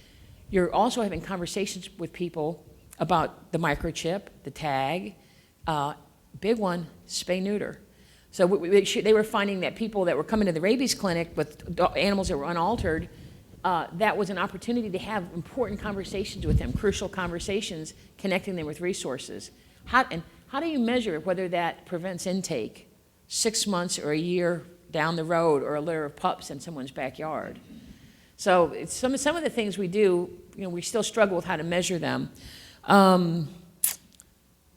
you're also having conversations with people about the microchip, the tag, big one, spay neuter. So they were finding that people that were coming to the rabies clinic with animals that were unaltered, that was an opportunity to have important conversations with them, crucial conversations, connecting them with resources. How do you measure whether that prevents intake 6 months or a year down the road, or a litter of pups in someone's backyard? So it's some of the things we do, we still struggle with how to measure them.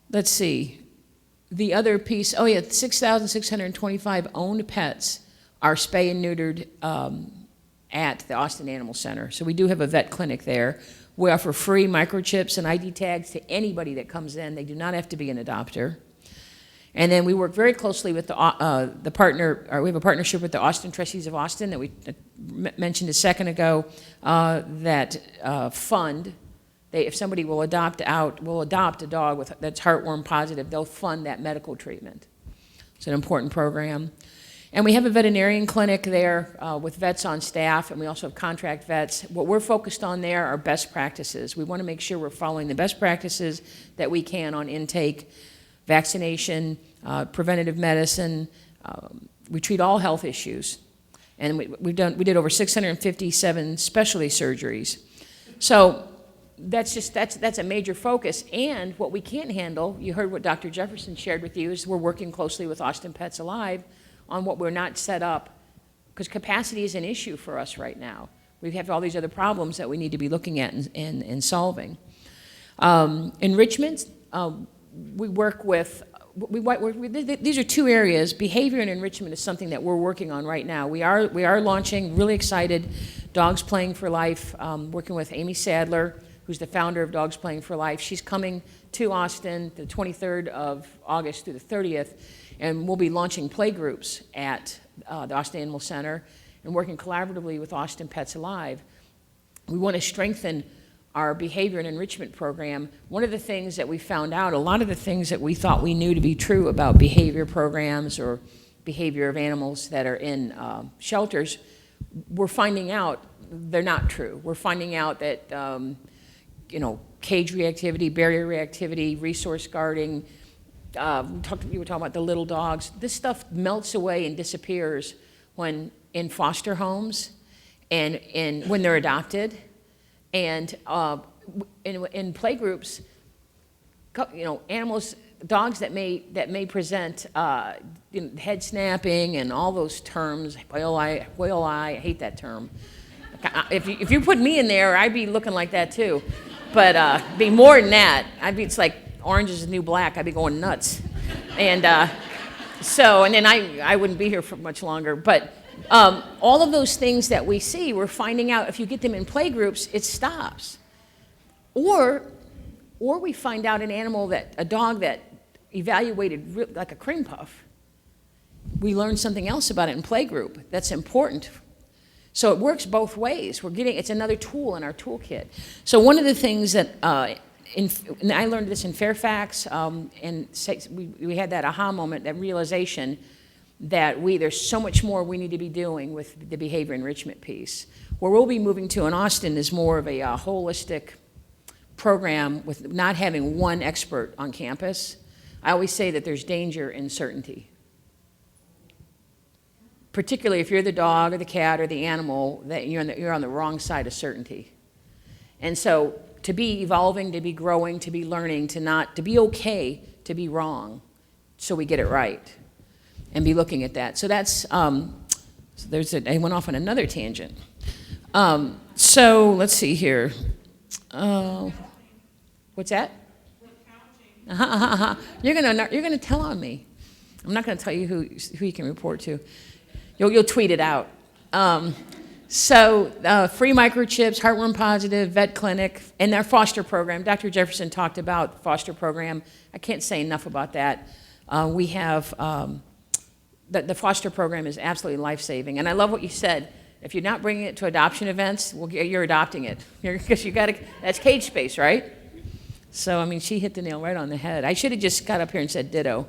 Let's see. The other piece, 6,625 owned pets are spay and neutered at the Austin Animal Center. So we do have a vet clinic there. We offer free microchips and ID tags to anybody that comes in. They do not have to be an adopter. And then we work very closely with the partner, or we have a partnership with the Austin Trustees of Austin that we mentioned a second ago, that fund. If somebody will adopt a dog that's heartworm positive, they'll fund that medical treatment. It's an important program. And we have a veterinarian clinic there with vets on staff, and we also have contract vets. What we're focused on there are best practices. We want to make sure we're following the best practices that we can on intake, vaccination, preventative medicine. We treat all health issues. And we did over 657 specialty surgeries. So that's a major focus. And what we can't handle, you heard what Dr. Jefferson shared with you, is we're working closely with Austin Pets Alive on what we're not set up, because capacity is an issue for us right now. We have all these other problems that we need to be looking at and solving. Enrichment, we work with, these are two areas. Behavior and enrichment is something that we're working on right now. We are launching, really excited, Dogs Playing for Life, working with Amy Sadler, who's the founder of Dogs Playing for Life. She's coming to Austin the 23rd of August through the 30th, and we'll be launching play groups at the Austin Animal Center and working collaboratively with Austin Pets Alive. We want to strengthen our behavior and enrichment program. One of the things that we found out, a lot of the things that we thought we knew to be true about behavior programs or behavior of animals that are in shelters, we're finding out they're not true. We're finding out that cage reactivity, barrier reactivity, resource guarding, you were talking about the little dogs. This stuff melts away and disappears when in foster homes and when they're adopted, and in play groups. Animals, dogs that may present head snapping and all those terms. Whale eye. I hate that term. If you put me in there, I'd be looking like that too. But be more than that. It's like orange is the new black. I'd be going nuts. And then I wouldn't be here for much longer. But all of those things that we see, we're finding out if you get them in play groups, it stops. Or we find out a dog that evaluated like a cream puff, we learn something else about it in playgroup that's important. So it works both ways. It's another tool in our toolkit. So one of the things that, and I learned this in Fairfax, and we had that aha moment, that realization that there's so much more we need to be doing with the behavior enrichment piece. Where we'll be moving to in Austin is more of a holistic program with not having one expert on campus. I always say that there's danger in certainty. Particularly if you're the dog or the cat or the animal, that you're on the wrong side of certainty. And so to be evolving, to be growing, to be learning, to be okay to be wrong so we get it right and be looking at that. So that's, I went off on another tangent. So let's see here. What's that? You're gonna tell on me. I'm not gonna tell you who you can report to. You'll tweet it out. So free microchips, heartworm positive, vet clinic, and their foster program. Dr. Jefferson talked about foster program. I can't say enough about that. We have, the foster program is absolutely life-saving. And I love what you said. If you're not bringing it to adoption events, well, you're adopting it. Because that's cage space, right? So, I mean, she hit the nail right on the head. I should have just got up here and said ditto.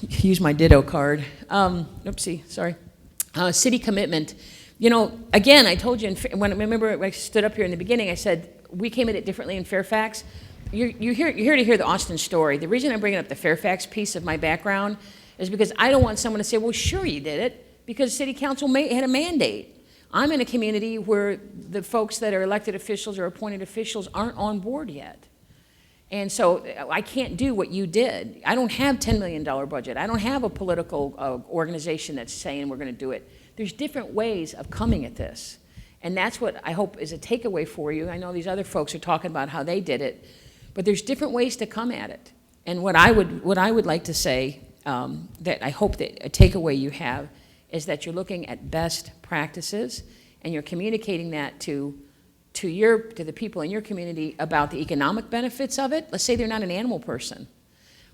Use my ditto card. Oopsie, sorry. City commitment. You know, again, I told you, remember when I stood up here in the beginning, I said, we came at it differently in Fairfax. You're here to hear the Austin story. The reason I'm bringing up the Fairfax piece of my background is because I don't want someone to say, well, sure you did it, because city council had a mandate. I'm in a community where the folks that are elected officials or appointed officials aren't on board yet. And so I can't do what you did. I don't have $10 million budget. I don't have a political organization that's saying we're going to do it. There's different ways of coming at this. And that's what I hope is a takeaway for you. I know these other folks are talking about how they did it, but there's different ways to come at it. And what I would like to say, that I hope that a takeaway you have, is that you're looking at best practices and you're communicating that to the people in your community about the economic benefits of it. Let's say they're not an animal person.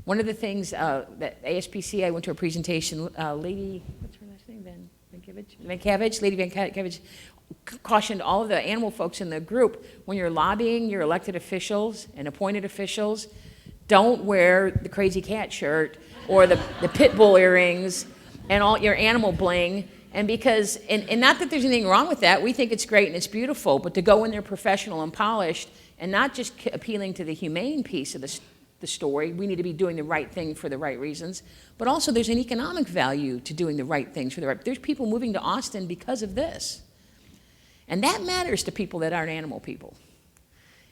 One of the things that ASPC, I went to a presentation, Lady, what's her last name, Lady Van Cavage, cautioned all of the animal folks in the group, when you're lobbying your elected officials and appointed officials, don't wear the crazy cat shirt or the pit bull earrings and all your animal bling. And because, and not that there's anything wrong with that, we think it's great and it's beautiful, but to go in there professional and polished and not just appealing to the humane piece of the story, we need to be doing the right thing for the right reasons, but also there's an economic value to doing the right things for the right, there's people moving to Austin because of this. And that matters to people that aren't animal people.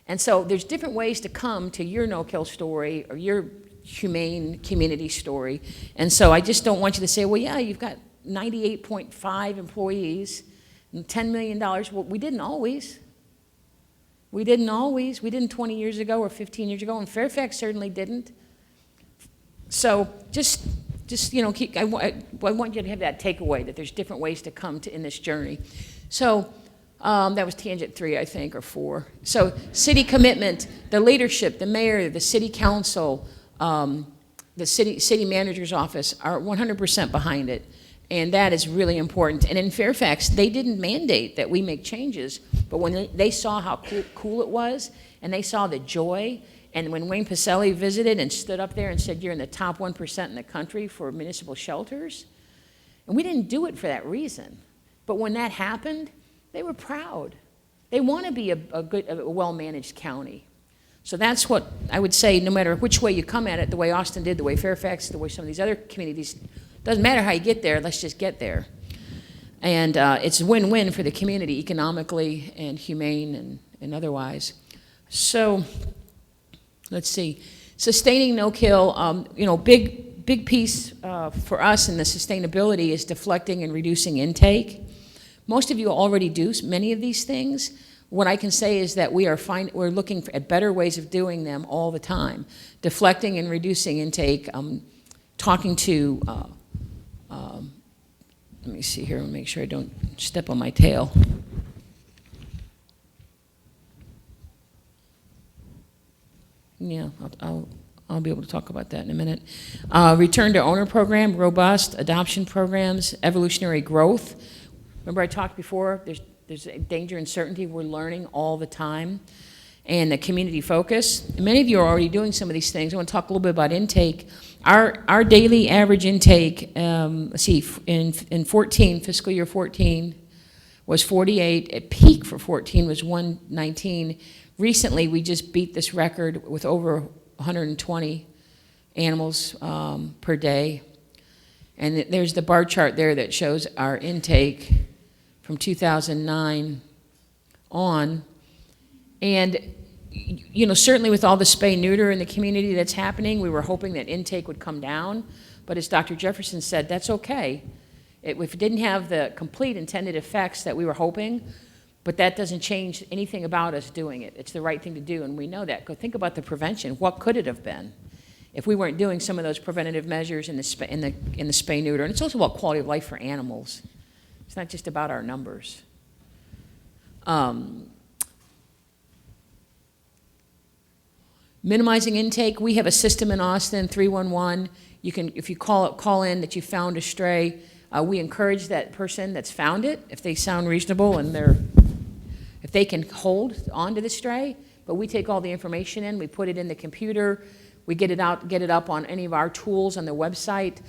And so there's different ways to come to your no-kill story or your humane community story. And so I just don't want you to say, well, yeah, you've got 98.5 employees and $10 million. Well, we didn't always. We didn't 20 years ago or 15 years ago, and Fairfax certainly didn't. So just you know, I want you to have that takeaway that there's different ways to come to in this journey. So that was tangent 3, I think, or 4. So city commitment, the leadership, the mayor, the city council, the city manager's office are 100% behind it. And that is really important. And in Fairfax, they didn't mandate that we make changes, but when they saw how cool it was, and they saw the joy, and when Wayne Pacelli visited and stood up there and said, you're in the top 1% in the country for municipal shelters, and we didn't do it for that reason. But when that happened, they were proud. They want to be a well-managed county. So that's what I would say, no matter which way you come at it, the way Austin did, the way Fairfax, the way some of these other communities. Doesn't matter how you get there, let's just get there. And it's a win-win for the community economically and humane and otherwise. So let's see. Sustaining no-kill, you know, big piece for us in the sustainability is deflecting and reducing intake. Most of you already do many of these things. What I can say is that we're looking at better ways of doing them all the time. Deflecting and reducing intake, talking to let me see here and make sure I don't step on my tail. Yeah, I'll be able to talk about that in a minute. Return to owner program, robust adoption programs, evolutionary growth. Remember I talked before, there's danger and certainty. We're learning all the time. And the community focus. Many of you are already doing some of these things. I want to talk a little bit about intake. Our daily average intake, let's see, in 14, fiscal year 14, was 48. At peak for 14 was 119. Recently, we just beat this record with over 120 animals per day. And there's the bar chart there that shows our intake from 2009 on. And, you know, certainly with all the spay-neuter in the community that's happening, we were hoping that intake would come down. But as Dr. Jefferson said, that's okay. If it didn't have the complete intended effects that we were hoping, but that doesn't change anything about us doing it. It's the right thing to do, and we know that. Go think about the prevention. What could it have been if we weren't doing some of those preventative measures in the spay-neuter? And it's also about quality of life for animals. It's not just about our numbers. Minimizing intake, we have a system in Austin, 311. You can, if you call in that you found a stray, we encourage that person that's found it, if they sound reasonable and if they can hold onto the stray, but we take all the information in, we put it in the computer, we get it up on any of our tools on the website.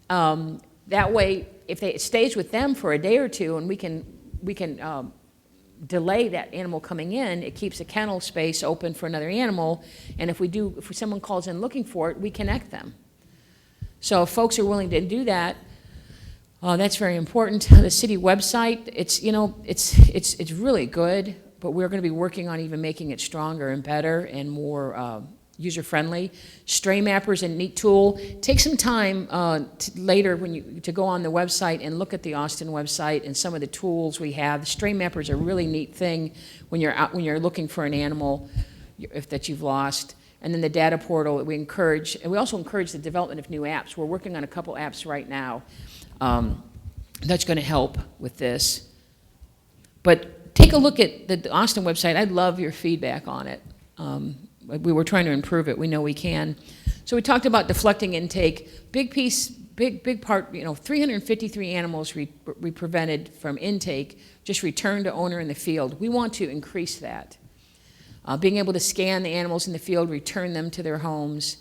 That way, if it stays with them for a day or two, and we can delay that animal coming in, it keeps a kennel space open for another animal, and if someone calls in looking for it, we connect them. So if folks are willing to do that, that's very important. The city website, it's really good, but we're going to be working on even making it stronger and better and more user-friendly. Stray Mapper is a neat tool. Take some time later to go on the website and look at the Austin website and some of the tools we have. The Stray Mapper is a really neat thing when you're looking for an animal that you've lost. And then the data portal that we encourage, and we also encourage the development of new apps. We're working on a couple apps right now that's going to help with this. But take a look at the Austin website. I'd love your feedback on it. We were trying to improve it. We know we can. So we talked about deflecting intake. Big piece, big part, 353 animals we prevented from intake, just returned to owner in the field. We want to increase that. Being able to scan the animals in the field, return them to their homes,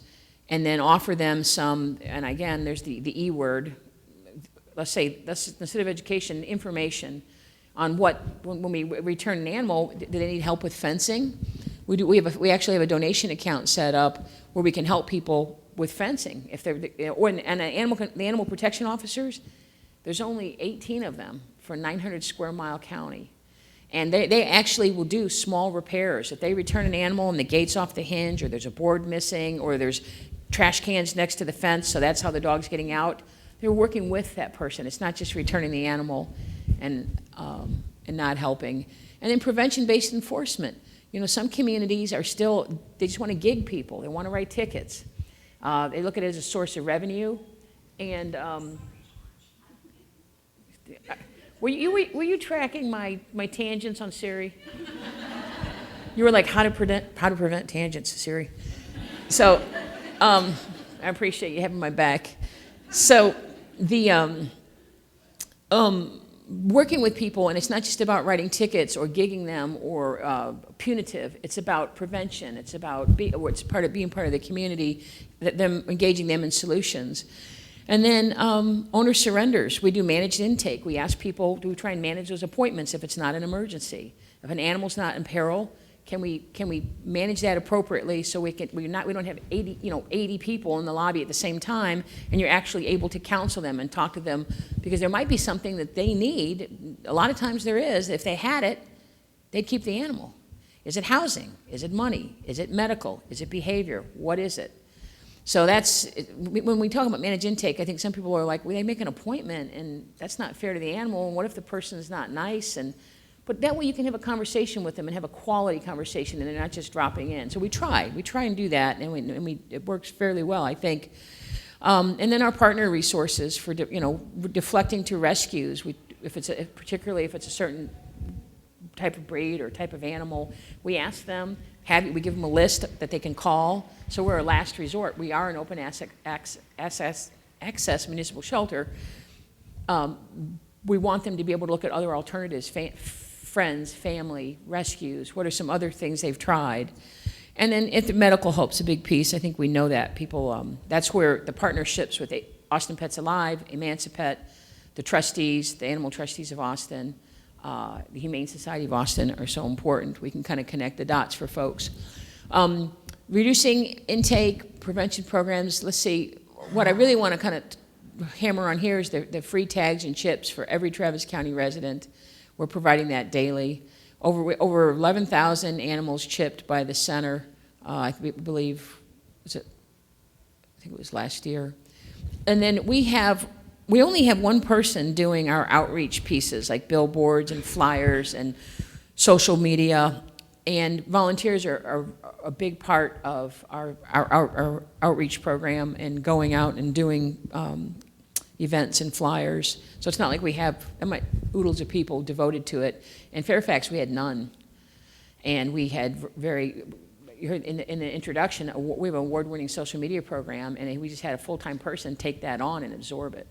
and then offer them some, and again, there's the E word, let's say, instead of education, information on when we return an animal, do they need help with fencing? We actually have a donation account set up where we can help people with fencing. The animal protection officers, there's only 18 of them for 900 square mile county. And they actually will do small repairs. If they return an animal and the gate's off the hinge, or there's a board missing, or there's trash cans next to the fence, so that's how the dog's getting out, they're working with that person. It's not just returning the animal and not helping. And then prevention-based enforcement. Some communities are still, they just want to gig people. They want to write tickets. They look at it as a source of revenue. And were you tracking my tangents on Siri? You were like, how to prevent tangents, Siri. So I appreciate you having my back. So the working with people, and it's not just about writing tickets or gigging them or punitive. It's about prevention. It's about being part of the community, engaging them in solutions. And then owner surrenders. We do managed intake. We ask people, do we try and manage those appointments if it's not an emergency? If an animal's not in peril, can we manage that appropriately so we don't have 80 people in the lobby at the same time, and you're actually able to counsel them and talk to them, because there might be something that they need. A lot of times there is. If they had it, they'd keep the animal. Is it housing? Is it money? Is it medical? Is it behavior? What is it? So when we talk about managed intake, I think some people are like, well, they make an appointment, and that's not fair to the animal, and what if the person's not nice? But that way you can have a conversation with them and have a quality conversation, and they're not just dropping in. So we try and do that, and it works fairly well, I think. And then our partner resources for deflecting to rescues. Particularly if it's a certain type of breed or type of animal, we ask them, we give them a list that they can call. So we're a last resort. We are an open access municipal shelter. We want them to be able to look at other alternatives, friends, family, rescues. What are some other things they've tried? And then if the medical help's a big piece, I think we know that. People, that's where the partnerships with Austin Pets Alive, Emancipet, the trustees, the animal trustees of Austin, the Humane Society of Austin are so important. We can kind of connect the dots for folks. Reducing intake, prevention programs. Let's see, what I really want to kind of hammer on here is the free tags and chips for every Travis County resident. We're providing that daily. Over 11,000 animals chipped by the center, I believe, I think it was last year. And then we only have one person doing our outreach pieces, like billboards and flyers and social media, and volunteers are a big part of our outreach program and going out and doing events and flyers. So it's not like we have oodles of people devoted to it. In Fairfax, we had none. And we had you heard in the introduction, we have an award-winning social media program, and we just had a full-time person take that on and absorb it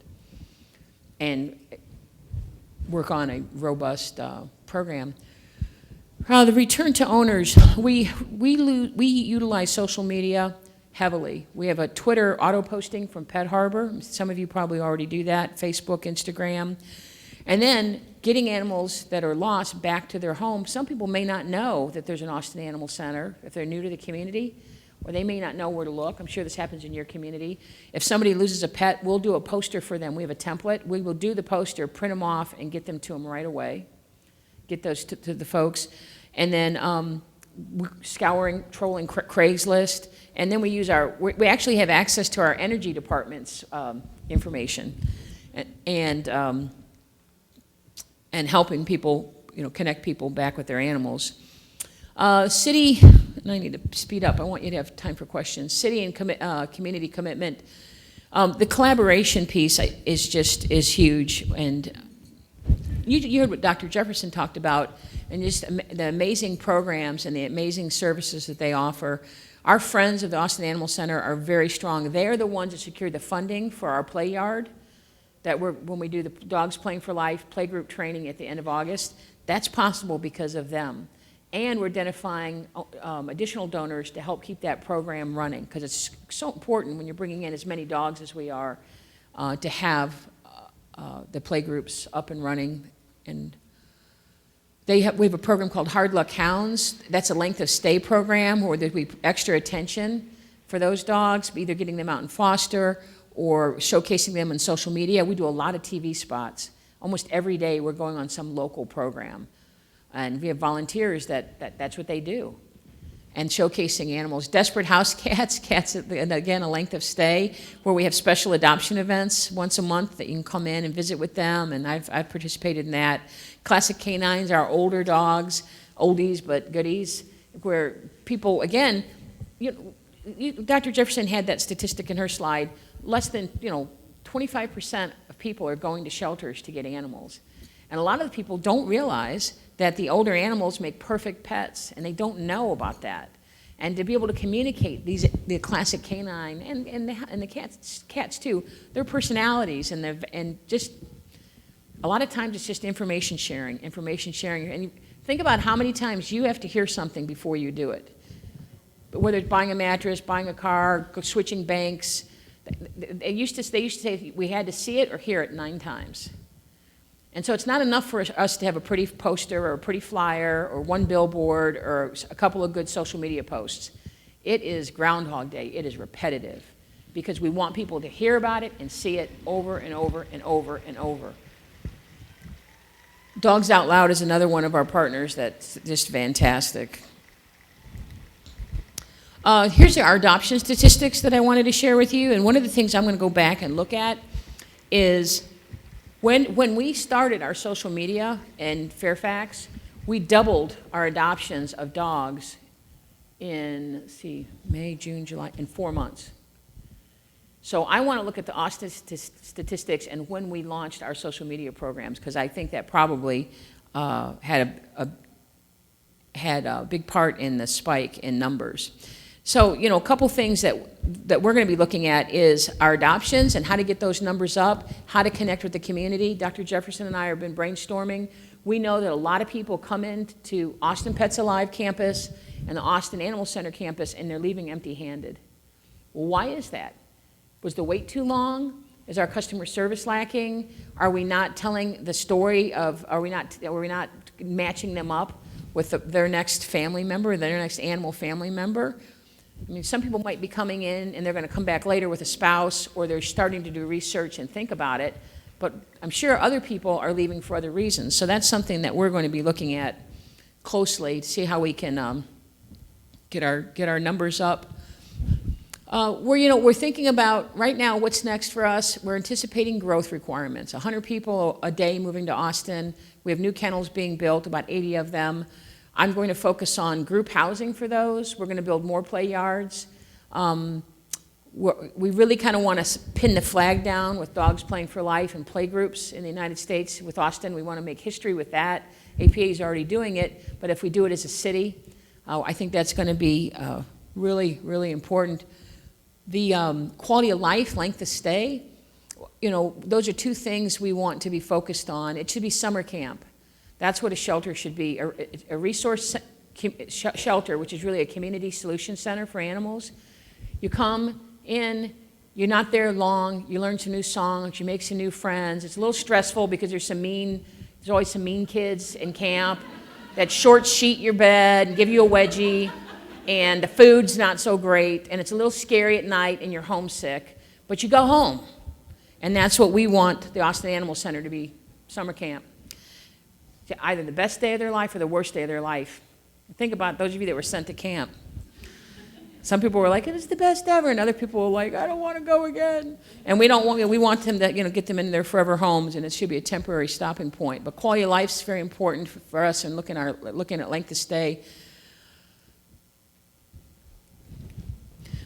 and work on a robust program. The return to owners, we utilize social media heavily. We have a Twitter auto posting from Pet Harbor. Some of you probably already do that, Facebook, Instagram. And then getting animals that are lost back to their home. Some people may not know that there's an Austin Animal Center if they're new to the community, or they may not know where to look. I'm sure this happens in your community. If somebody loses a pet, we'll do a poster for them. We have a template. We will do the poster, print them off, and get them to them right away. Get those to the folks. And then trolling Craigslist. And then we use we actually have access to our energy department's information and helping people, connect people back with their animals. City, and I need to speed up. I want you to have time for questions. City and community commitment. The collaboration piece is huge. And you heard what Dr. Jefferson talked about, and just the amazing programs and the amazing services that they offer. Our friends of the Austin Animal Center are very strong. They are the ones that secured the funding for our play yard, when we do the Dogs Playing for Life playgroup training at the end of August. That's possible because of them. And we're identifying additional donors to help keep that program running, because it's so important when you're bringing in as many dogs as we are to have the playgroups up and running. And we have a program called Hard Luck Hounds. That's a length of stay program where there'll be extra attention for those dogs, either getting them out in foster or showcasing them on social media. We do a lot of TV spots. Almost every day we're going on some local program. And we have volunteers that's what they do. And showcasing animals. Desperate house cats, and again, a length of stay, where we have special adoption events once a month that you can come in and visit with them, and I've participated in that. Classic canines, our older dogs, oldies but goodies, where people, again, Dr. Jefferson had that statistic in her slide, less than 25% of people are going to shelters to get animals. And a lot of the people don't realize that the older animals make perfect pets, and they don't know about that. And to be able to communicate the classic canine and the cats too, their personalities and just a lot of times it's just information sharing. And you think about how many times you have to hear something before you do it. But whether it's buying a mattress, buying a car, switching banks, they used to say we had to see it or hear it 9 times. And so it's not enough for us to have a pretty poster or a pretty flyer or one billboard or a couple of good social media posts. It is Groundhog Day. It is repetitive because we want people to hear about it and see it over and over and over and over. Dogs Out Loud is another one of our partners that's just fantastic. Here's our adoption statistics that I wanted to share with you. And one of the things I'm going to go back and look at is when we started our social media in Fairfax, we doubled our adoptions of dogs in, May, June, July, in 4 months. So I want to look at the Austin statistics and when we launched our social media programs, because I think that probably had had a big part in the spike in numbers. So, you know, a couple things that we're going to be looking at is our adoptions and how to get those numbers up, how to connect with the community. Dr. Jefferson and I have been brainstorming. We know that a lot of people come into Austin Pets Alive campus and the Austin Animal Center campus, and they're leaving empty-handed. Well, why is that? Was the wait too long? Is our customer service lacking? Are we not telling the story of, are we not matching them up with their next family member, their next animal family member? I mean, some people might be coming in and they're going to come back later with a spouse, or they're starting to do research and think about it, but I'm sure other people are leaving for other reasons. So that's something that we're going to be looking at closely to see how we can get our numbers up. We're thinking about right now what's next for us. We're anticipating growth requirements. 100 people a day moving to Austin. We have new kennels being built, about 80 of them. I'm going to focus on group housing for those. We're going to build more play yards. We really kind of want to pin the flag down with Dogs Playing for Life and play groups in the United States. With Austin, we want to make history with that. APA is already doing it, but if we do it as a city, I think that's going to be really, really important. The quality of life, length of stay, you know, those are two things we want to be focused on. It should be summer camp. That's what a shelter should be, a resource shelter, which is really a community solution center for animals. You come in, you're not there long, you learn some new songs, you make some new friends. It's a little stressful because there's always some mean kids in camp that short sheet your bed and give you a wedgie, and the food's not so great, and it's a little scary at night and you're homesick, but you go home. And that's what we want the Austin Animal Center to be, summer camp. Either the best day of their life or the worst day of their life. Think about those of you that were sent to camp. Some people were like, it was the best ever, and other people were like, I don't want to go again. And we want them to, get them in their forever homes, and it should be a temporary stopping point. But quality of life is very important for us, and looking at length of stay.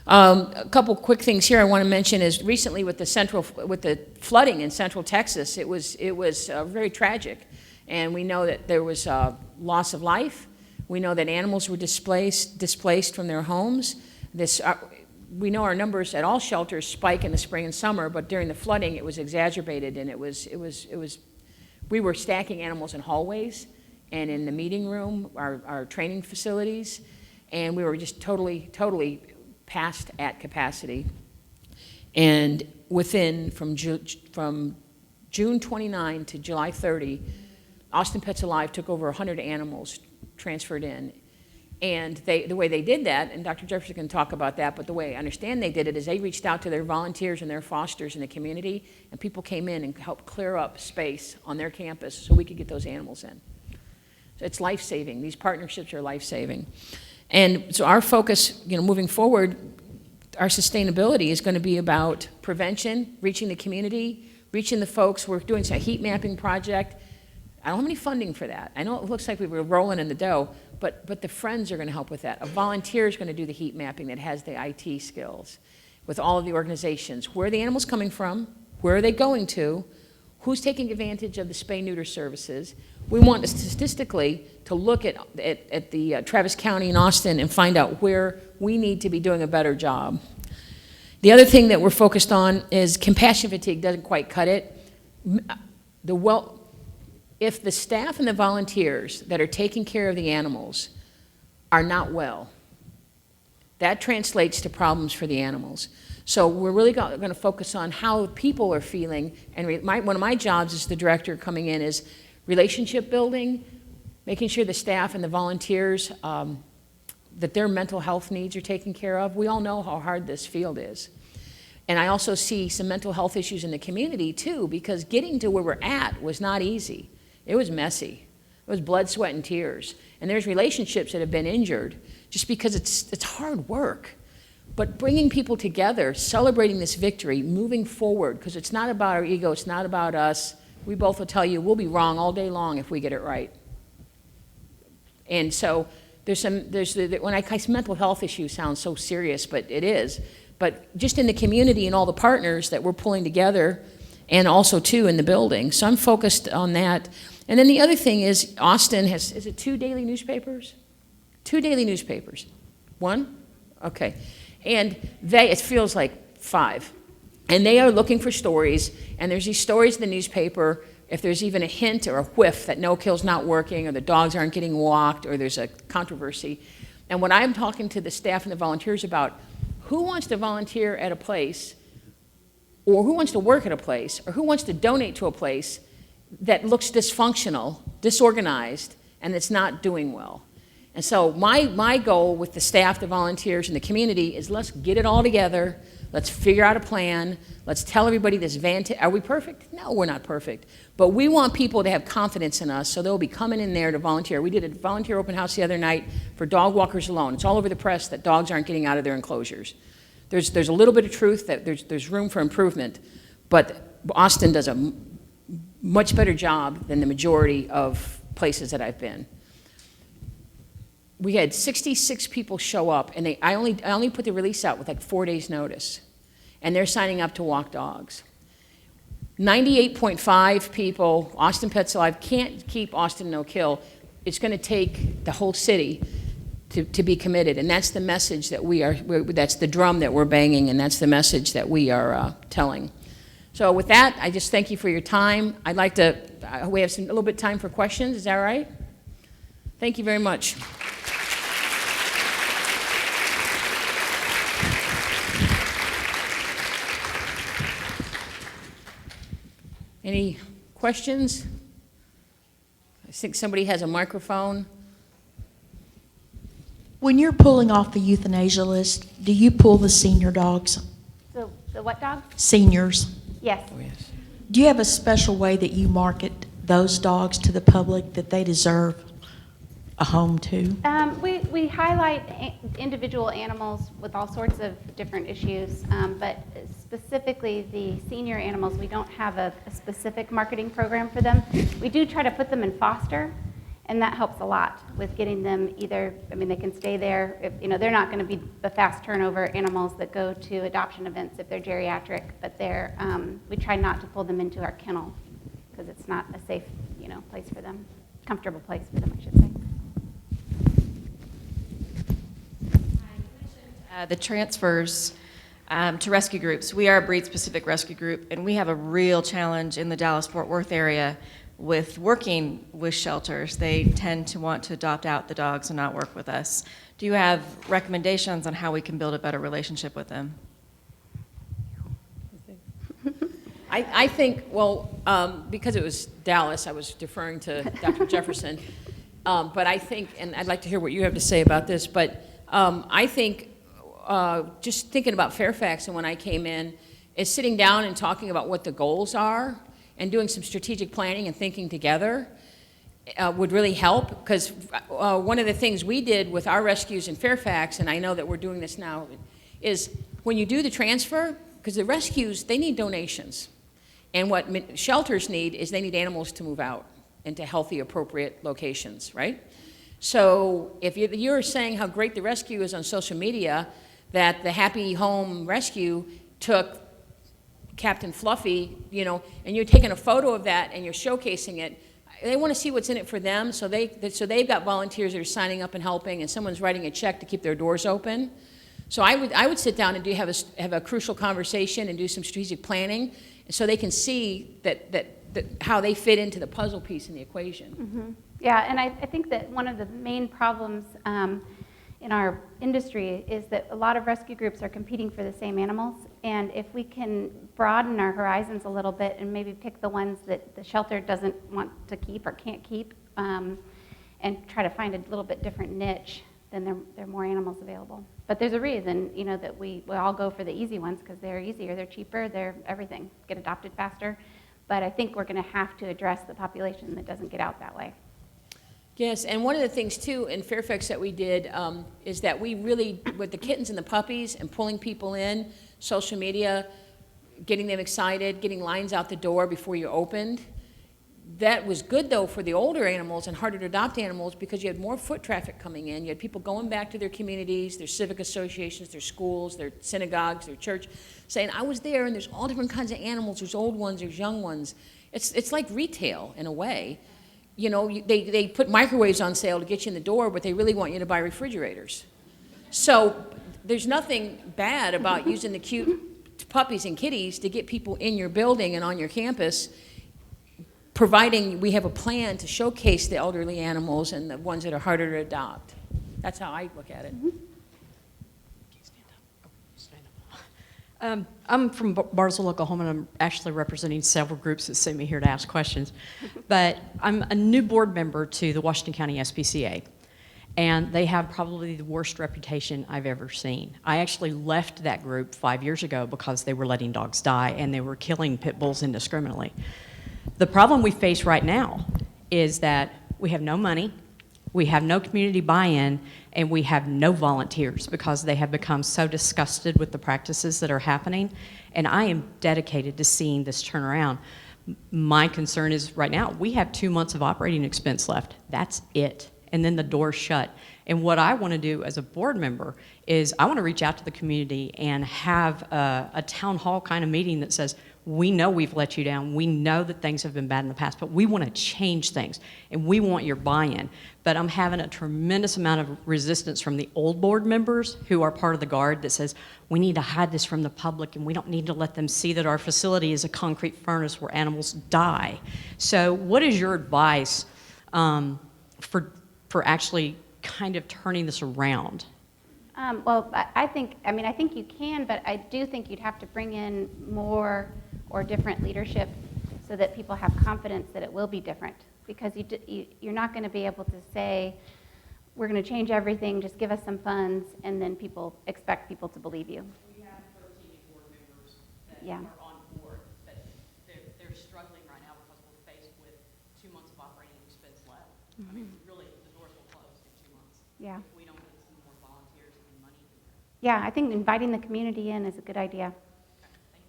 A couple quick things here I want to mention is recently with the flooding in Central Texas, it was very tragic. And we know that there was loss of life. We know that animals were displaced from their homes. We know our numbers at all shelters spike in the spring and summer, but during the flooding it was exacerbated, and we were stacking animals in hallways and in the meeting room, our training facilities, and we were just totally past at capacity. And from June 29 to July 30, Austin Pets Alive took over 100 animals transferred in. And the way they did that, and Dr. Jefferson can talk about that, but the way I understand they did it is they reached out to their volunteers and their fosters in the community, and people came in and helped clear up space on their campus so we could get those animals in. So it's life-saving. These partnerships are life-saving. And so our focus, moving forward, our sustainability is going to be about prevention, reaching the community, reaching the folks. We're doing a heat mapping project. I don't have any funding for that. I know it looks like we were rolling in the dough, but the friends are going to help with that. A volunteer is going to do the heat mapping that has the IT skills with all of the organizations. Where are the animals coming from? Where are they going to? Who's taking advantage of the spay-neuter services? We want statistically to look at the Travis County and Austin and find out where we need to be doing a better job. The other thing that we're focused on is compassion fatigue doesn't quite cut it. If the staff and the volunteers that are taking care of the animals are not well, that translates to problems for the animals. So we're really going to focus on how people are feeling. And one of my jobs as the director coming in is relationship building, making sure the staff and the volunteers, that their mental health needs are taken care of. We all know how hard this field is. And I also see some mental health issues in the community too, because getting to where we're at was not easy. It was messy. It was blood, sweat, and tears. And there's relationships that have been injured just because it's hard work. But bringing people together, celebrating this victory, moving forward, because it's not about our ego, it's not about us. We both will tell you we'll be wrong all day long if we get it right. And so when I mental health issue sounds so serious, but it is. But just in the community and all the partners that we're pulling together, and also too in the building. So I'm focused on that. And then the other thing is Austin is it 2 daily newspapers? 2 daily newspapers. 1? Okay. And it feels like 5. And they are looking for stories, and there's these stories in the newspaper, if there's even a hint or a whiff that no-kill's not working, or the dogs aren't getting walked, or there's a controversy. And when I'm talking to the staff and the volunteers about who wants to volunteer at a place, or who wants to work at a place, or who wants to donate to a place that looks dysfunctional, disorganized, and it's not doing well. And so my goal with the staff, the volunteers, and the community is let's get it all together. Let's figure out a plan. Let's tell everybody this are we perfect? No, we're not perfect. But we want people to have confidence in us, so they'll be coming in there to volunteer. We did a volunteer open house the other night for dog walkers alone. It's all over the press that dogs aren't getting out of their enclosures. There's a little bit of truth that there's room for improvement, but Austin does a much better job than the majority of places that I've been. We had 66 people show up, and I only put the release out with like 4 days' notice, and they're signing up to walk dogs. 98.5 people, Austin Pets Alive can't keep Austin no kill. It's going to take the whole city to be committed, and that's the message that that's the drum that we're banging, and that's the message that we are telling. So with that, I just thank you for your time. I'd like to, we have a little bit of time for questions, is that all right? Thank you very much. Any questions? I think somebody has a microphone. When you're pulling off the euthanasia list, do you pull the senior dogs? The what dog? Seniors. Yes. Oh, yes. Do you have a special way that you market those dogs to the public that they deserve a home to? We highlight individual animals with all sorts of different issues, but specifically the senior animals, we don't have a specific marketing program for them. We do try to put them in foster, and that helps a lot with getting them either, they can stay there. If, they're not going to be the fast turnover animals that go to adoption events if they're geriatric, but we try not to pull them into our kennel because it's not a safe, place for them, comfortable place for them, I should say. The transfers to rescue groups. We are a breed-specific rescue group, and we have a real challenge in the Dallas-Fort Worth area with working with shelters. They tend to want to adopt out the dogs and not work with us. Do you have recommendations on how we can build a better relationship with them? I think, because it was Dallas, I was deferring to Dr. Jefferson, but I think, and I'd like to hear what you have to say about this, but I think just thinking about Fairfax and when I came in, is sitting down and talking about what the goals are and doing some strategic planning and thinking together would really help, because one of the things we did with our rescues in Fairfax, and I know that we're doing this now, is when you do the transfer, because the rescues, they need donations. And what shelters need is they need animals to move out into healthy, appropriate locations, right? So if you're saying how great the rescue is on social media, that the Happy Home Rescue took Captain Fluffy, and you're taking a photo of that and you're showcasing it, they want to see what's in it for them, so they've got volunteers that are signing up and helping, and someone's writing a check to keep their doors open. So I would sit down and have a crucial conversation and do some strategic planning, so they can see that how they fit into the puzzle piece in the equation. Mm-hmm. Yeah, and I think that one of the main problems in our industry is that a lot of rescue groups are competing for the same animals, and if we can broaden our horizons a little bit and maybe pick the ones that the shelter doesn't want to keep or can't keep, and try to find a little bit different niche, then there are more animals available. But there's a reason, that we all go for the easy ones because they're easier, they're cheaper, they're everything, get adopted faster. But I think we're going to have to address the population that doesn't get out that way. Yes, and one of the things too in Fairfax that we did is that we really, with the kittens and the puppies and pulling people in, social media, getting them excited, getting lines out the door before you opened. That was good though for the older animals and harder to adopt animals because you had more foot traffic coming in. You had people going back to their communities, their civic associations, their schools, their synagogues, their church, saying, I was there and there's all different kinds of animals. There's old ones, there's young ones. It's like retail in a way. you know, they put microwaves on sale to get you in the door, but they really want you to buy refrigerators. So there's nothing bad about using the cute puppies and kitties to get people in your building and on your campus, providing we have a plan to showcase the elderly animals and the ones that are harder to adopt. That's how I look at it. I'm from Barsville, Oklahoma, and I'm actually representing several groups that sent me here to ask questions. But I'm a new board member to the Washington County SPCA, and they have probably the worst reputation I've ever seen. I actually left that group 5 years ago because they were letting dogs die and they were killing pit bulls indiscriminately. The problem we face right now is that we have no money, we have no community buy-in, and we have no volunteers because they have become so disgusted with the practices that are happening. And I am dedicated to seeing this turn around. My concern is right now, we have 2 months of operating expense left. That's it. And then the door's shut. And what I want to do as a board member is I want to reach out to the community and have a town hall kind of meeting that says, we know we've let you down. We know that things have been bad in the past, but we want to change things, and we want your buy-in. But I'm having a tremendous amount of resistance from the old board members who are part of the Guard that says, we need to hide this from the public, and we don't need to let them see that our facility is a concrete furnace where animals die. So what is your advice for actually kind of turning this around? Well, I think you can, but I do think you'd have to bring in more or different leadership so that people have confidence that it will be different. Because you're not going to be able to say, we're going to change everything, just give us some funds, and then expect people to believe you. We have 13 board members that Yeah. are on board, but they're struggling right now because we're faced with 2 months of operating expense left. I mean, really, the doors will close in 2 months. Yeah. If we don't get some more volunteers and money in there. Yeah, I think inviting the community in is a good idea.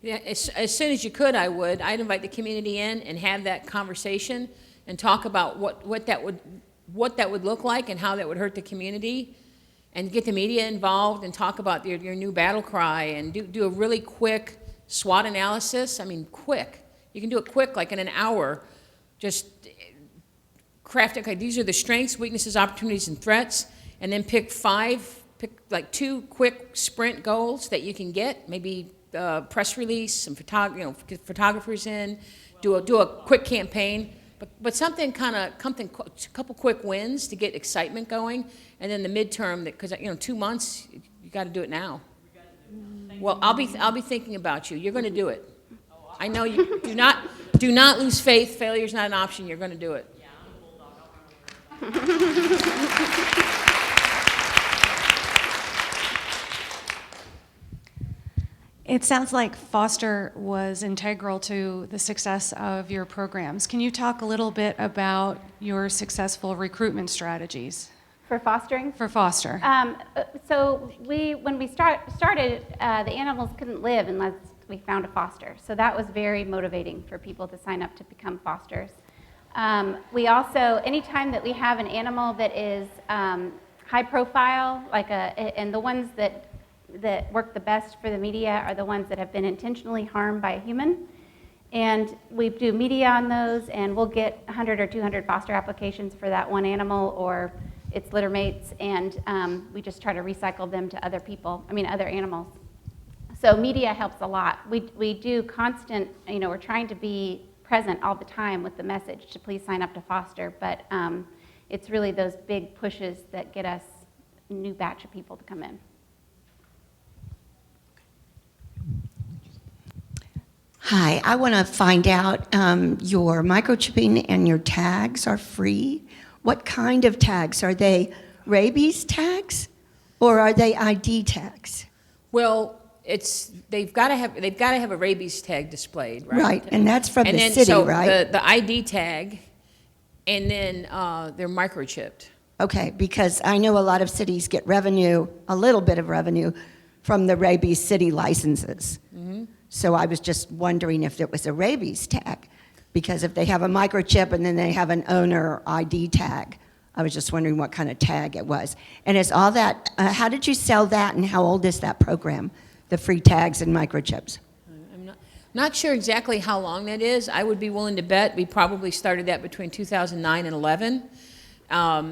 Yeah, as soon as you could, I'd invite the community in and have that conversation and talk about what that would look like and how that would hurt the community, and get the media involved and talk about your new battle cry, and do a really quick SWOT analysis. I mean, quick. You can do it quick, like in an hour. Just craft it. Okay, these are the strengths, weaknesses, opportunities, and threats, and then pick like 2 quick sprint goals that you can get. Maybe press release, some photographers in, do a quick campaign, but something a couple quick wins to get excitement going, and then the midterm, because 2 months, you got to do it now. Well, I'll be thinking about you. You're going to do it. I know you. Do not lose faith. Failure's not an option. You're going to do it. Yeah, I'm a bulldog. I'll run over. It sounds like Foster was integral to the success of your programs. Can you talk a little bit about your successful recruitment strategies For fostering? for Foster? So when we started, the animals couldn't live unless we found a foster. So that was very motivating for people to sign up to become fosters. We also, anytime that we have an animal that is high profile, and the ones that work the best for the media are the ones that have been intentionally harmed by a human. And we do media on those, and we'll get 100 or 200 foster applications for that one animal or its litter mates, and we just try to recycle them to other animals. So media helps a lot. We do constant, we're trying to be present all the time with the message to please sign up to foster, but it's really those big pushes that get us a new batch of people to come in. Hi, I want to find out, your microchipping and your tags are free. What kind of tags? Are they rabies tags or are they ID tags? Well, they've got to have a rabies tag displayed, right? Right, and that's from And the then, city, so right? the ID tag, and then they're microchipped. Okay, because I know a lot of cities get revenue, a little bit of revenue, from the rabies city licenses. Mm-hmm. So I was just wondering if it was a rabies tag, because if they have a microchip and then they have an owner ID tag, I was just wondering what kind of tag it was. And is all that, how did you sell that, and how old is that program, the free tags and microchips? Not sure exactly how long that is. I would be willing to bet we probably started that between 2009 and 11.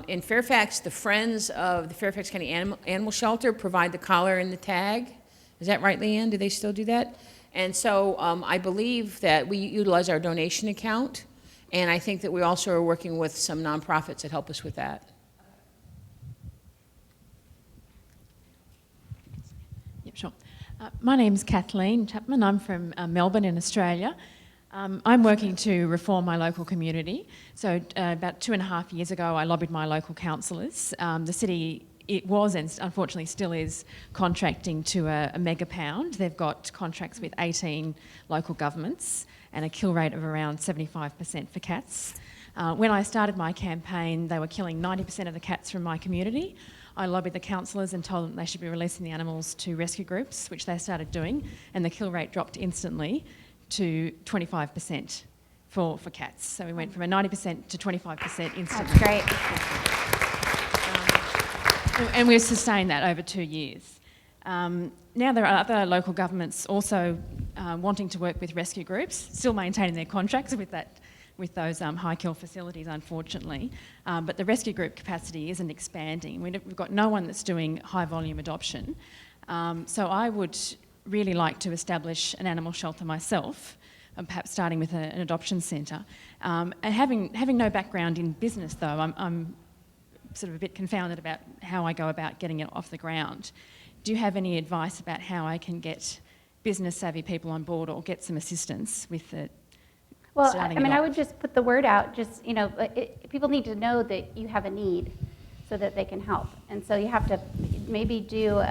In Fairfax, the Friends of the Fairfax County Animal Shelter provide the collar and the tag. Is that right, Leanne? Do they still do that? And so I believe that we utilize our donation account, and I think that we also are working with some nonprofits that help us with that. Yep, sure. My name's Kathleen Chapman. I'm from Melbourne in Australia. I'm working to reform my local community. So about 2.5 years ago, I lobbied my local councillors. The city, it was and unfortunately still is contracting to a mega pound. They've got contracts with 18 local governments and a kill rate of around 75% for cats. When I started my campaign, they were killing 90% of the cats from my community. I lobbied the councillors and told them they should be releasing the animals to rescue groups, which they started doing, and the kill rate dropped instantly to 25% for cats. So we went from a 90% to 25% instantly. That's great. And we've sustained that over 2 years. Now there are other local governments also wanting to work with rescue groups, still maintaining their contracts with those high kill facilities, unfortunately. But the rescue group capacity isn't expanding. We've got no one that's doing high volume adoption. So I would really like to establish an animal shelter myself, perhaps starting with an adoption centre. And having no background in business, though, I'm sort of a bit confounded about how I go about getting it off the ground. Do you have any advice about how I can get business-savvy people on board or get some assistance with it? Well, I mean, I would just put the word out, just, you know, people need to know that you have a need so that they can help. And so you have to maybe do,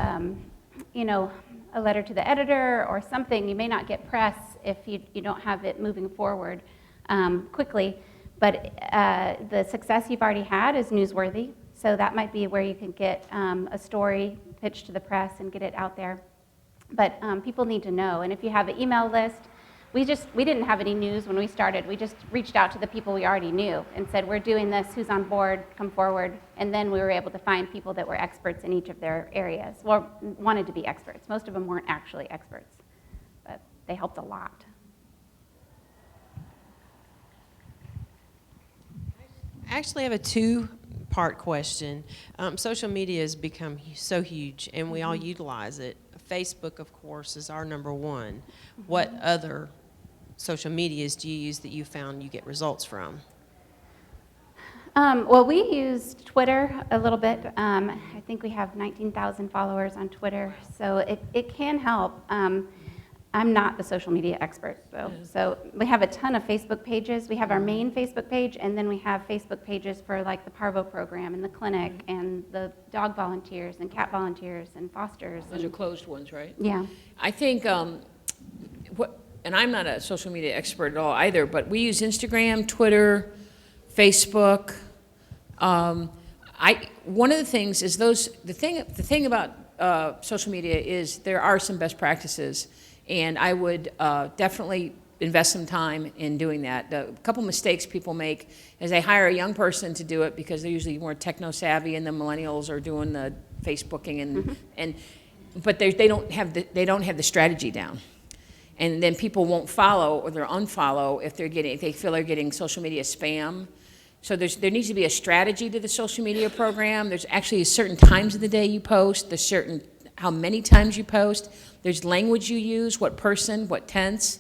you know, a letter to the editor or something. You may not get press if you don't have it moving forward quickly, but the success you've already had is newsworthy, so that might be where you can get a story pitched to the press and get it out there. But people need to know, and if you have an email list, we didn't have any news when we started. We just reached out to the people we already knew and said, we're doing this, who's on board, come forward. And then we were able to find people that were experts in each of their areas, or wanted to be experts. Most of them weren't actually experts, but they helped a lot. I actually have a two-part question. Social media has become so huge, and we all utilize it. Facebook, of course, is our number one. What other social medias do you use that you found you get results from? Well, we used Twitter a little bit. I think we have 19,000 followers on Twitter, so it can help. I'm not the social media expert, though. So we have a ton of Facebook pages. We have our main Facebook page, and then we have Facebook pages for like the Parvo program and the clinic and the dog volunteers and cat volunteers and fosters. Those are closed ones, right? Yeah. I think, and I'm not a social media expert at all either, but we use Instagram, Twitter, Facebook. One of the things is the thing about social media is there are some best practices. And I would definitely invest some time in doing that. A couple mistakes people make is they hire a young person to do it because they're usually more techno-savvy, and the millennials are doing the Facebooking, but they don't have the strategy down. And then people won't follow or they'll unfollow if they feel they're getting social media spam. So there needs to be a strategy to the social media program. There's actually certain times of the day you post. There's certain how many times you post. There's language you use, what person, what tense,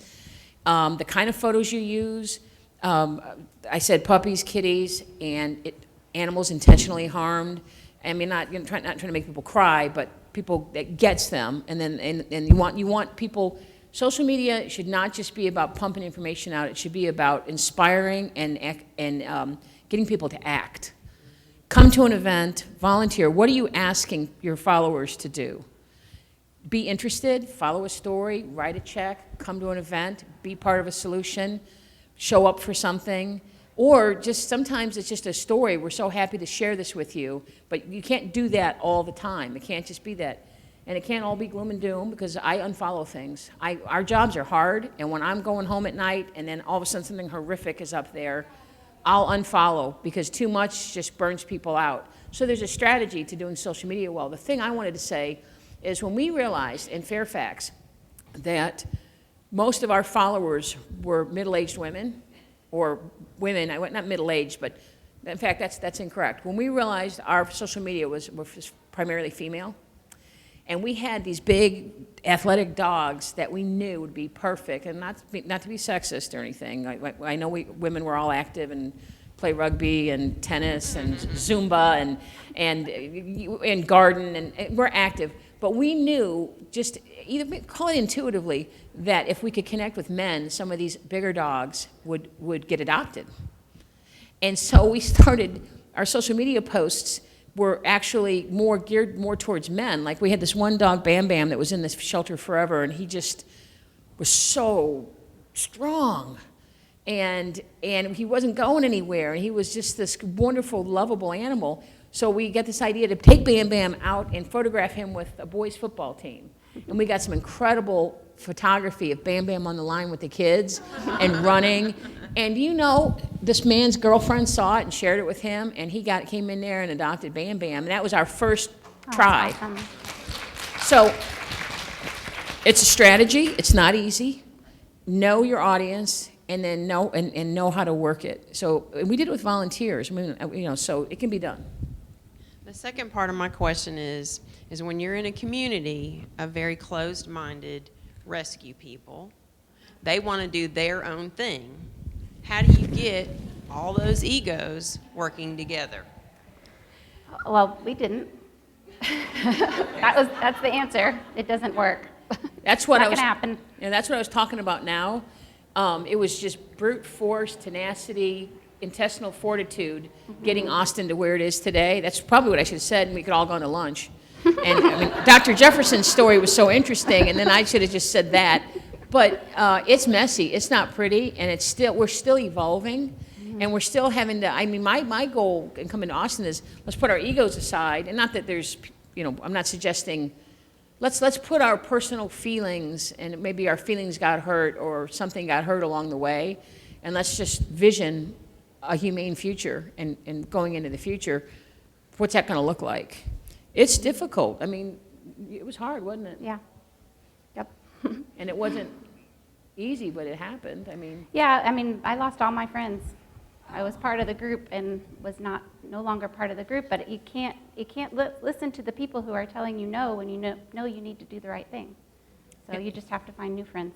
the kind of photos you use. I said puppies, kitties, and animals intentionally harmed. I mean, not trying to make people cry, but people that gets them. And then and you want people. Social media should not just be about pumping information out. It should be about inspiring and getting people to act. Come to an event, volunteer. What are you asking your followers to do? Be interested, follow a story, write a check, come to an event, be part of a solution, show up for something, or just sometimes it's just a story. We're so happy to share this with you, but you can't do that all the time. It can't just be that. And it can't all be gloom and doom because I unfollow things. Our jobs are hard, and when I'm going home at night and then all of a sudden something horrific is up there, I'll unfollow because too much just burns people out. So there's a strategy to doing social media well. The thing I wanted to say is when we realized in Fairfax that most of our followers were middle-aged women, or women, not middle-aged, but in fact, that's incorrect. When we realized our social media was primarily female, and we had these big athletic dogs that we knew would be perfect, and not to be sexist or anything. I know women were all active and play rugby and tennis and Zumba and garden, and we're active. But we knew, just either call it intuitively, that if we could connect with men, some of these bigger dogs would get adopted. And so we started, our social media posts were actually geared more towards men. Like we had this one dog, Bam Bam, that was in this shelter forever, and he just was so strong. And he wasn't going anywhere, and he was just this wonderful, lovable animal. So we got this idea to take Bam Bam out and photograph him with a boys' football team. And we got some incredible photography of Bam Bam on the line with the kids and running. And you know, this man's girlfriend saw it and shared it with him, and he came in there and adopted Bam Bam. And that was our first try. Awesome. So it's a strategy. It's not easy. Know your audience, and then know how to work it. So we did it with volunteers. I mean, you know, so it can be done. The second part of my question is when you're in a community of very closed-minded rescue people, they want to do their own thing. How do you get all those egos working together? Well, we didn't. That's the answer. It doesn't work. That's what Not I was. gonna happen. Yeah, that's what I was talking about now. It was just brute force, tenacity, intestinal fortitude, getting Austin to where it is today. That's probably what I should have said, and we could all go to lunch. And I mean, Dr. Jefferson's story was so interesting, and then I should have just said that. But it's messy. It's not pretty, and we're still evolving, and we're still having to. I mean, my goal in coming to Austin is let's put our egos aside, and not that there's, you know, I'm not suggesting. Let's put our personal feelings, and maybe our feelings got hurt or something got hurt along the way, and let's just vision a humane future and going into the future. What's that going to look like? It's difficult. I mean, it was hard, wasn't it? Yeah. Yep. And it wasn't easy, but it happened. I mean. Yeah, I mean, I lost all my friends. I was part of the group and was no longer part of the group, but you can't listen to the people who are telling you no when you know you need to do the right thing. So you just have to find new friends.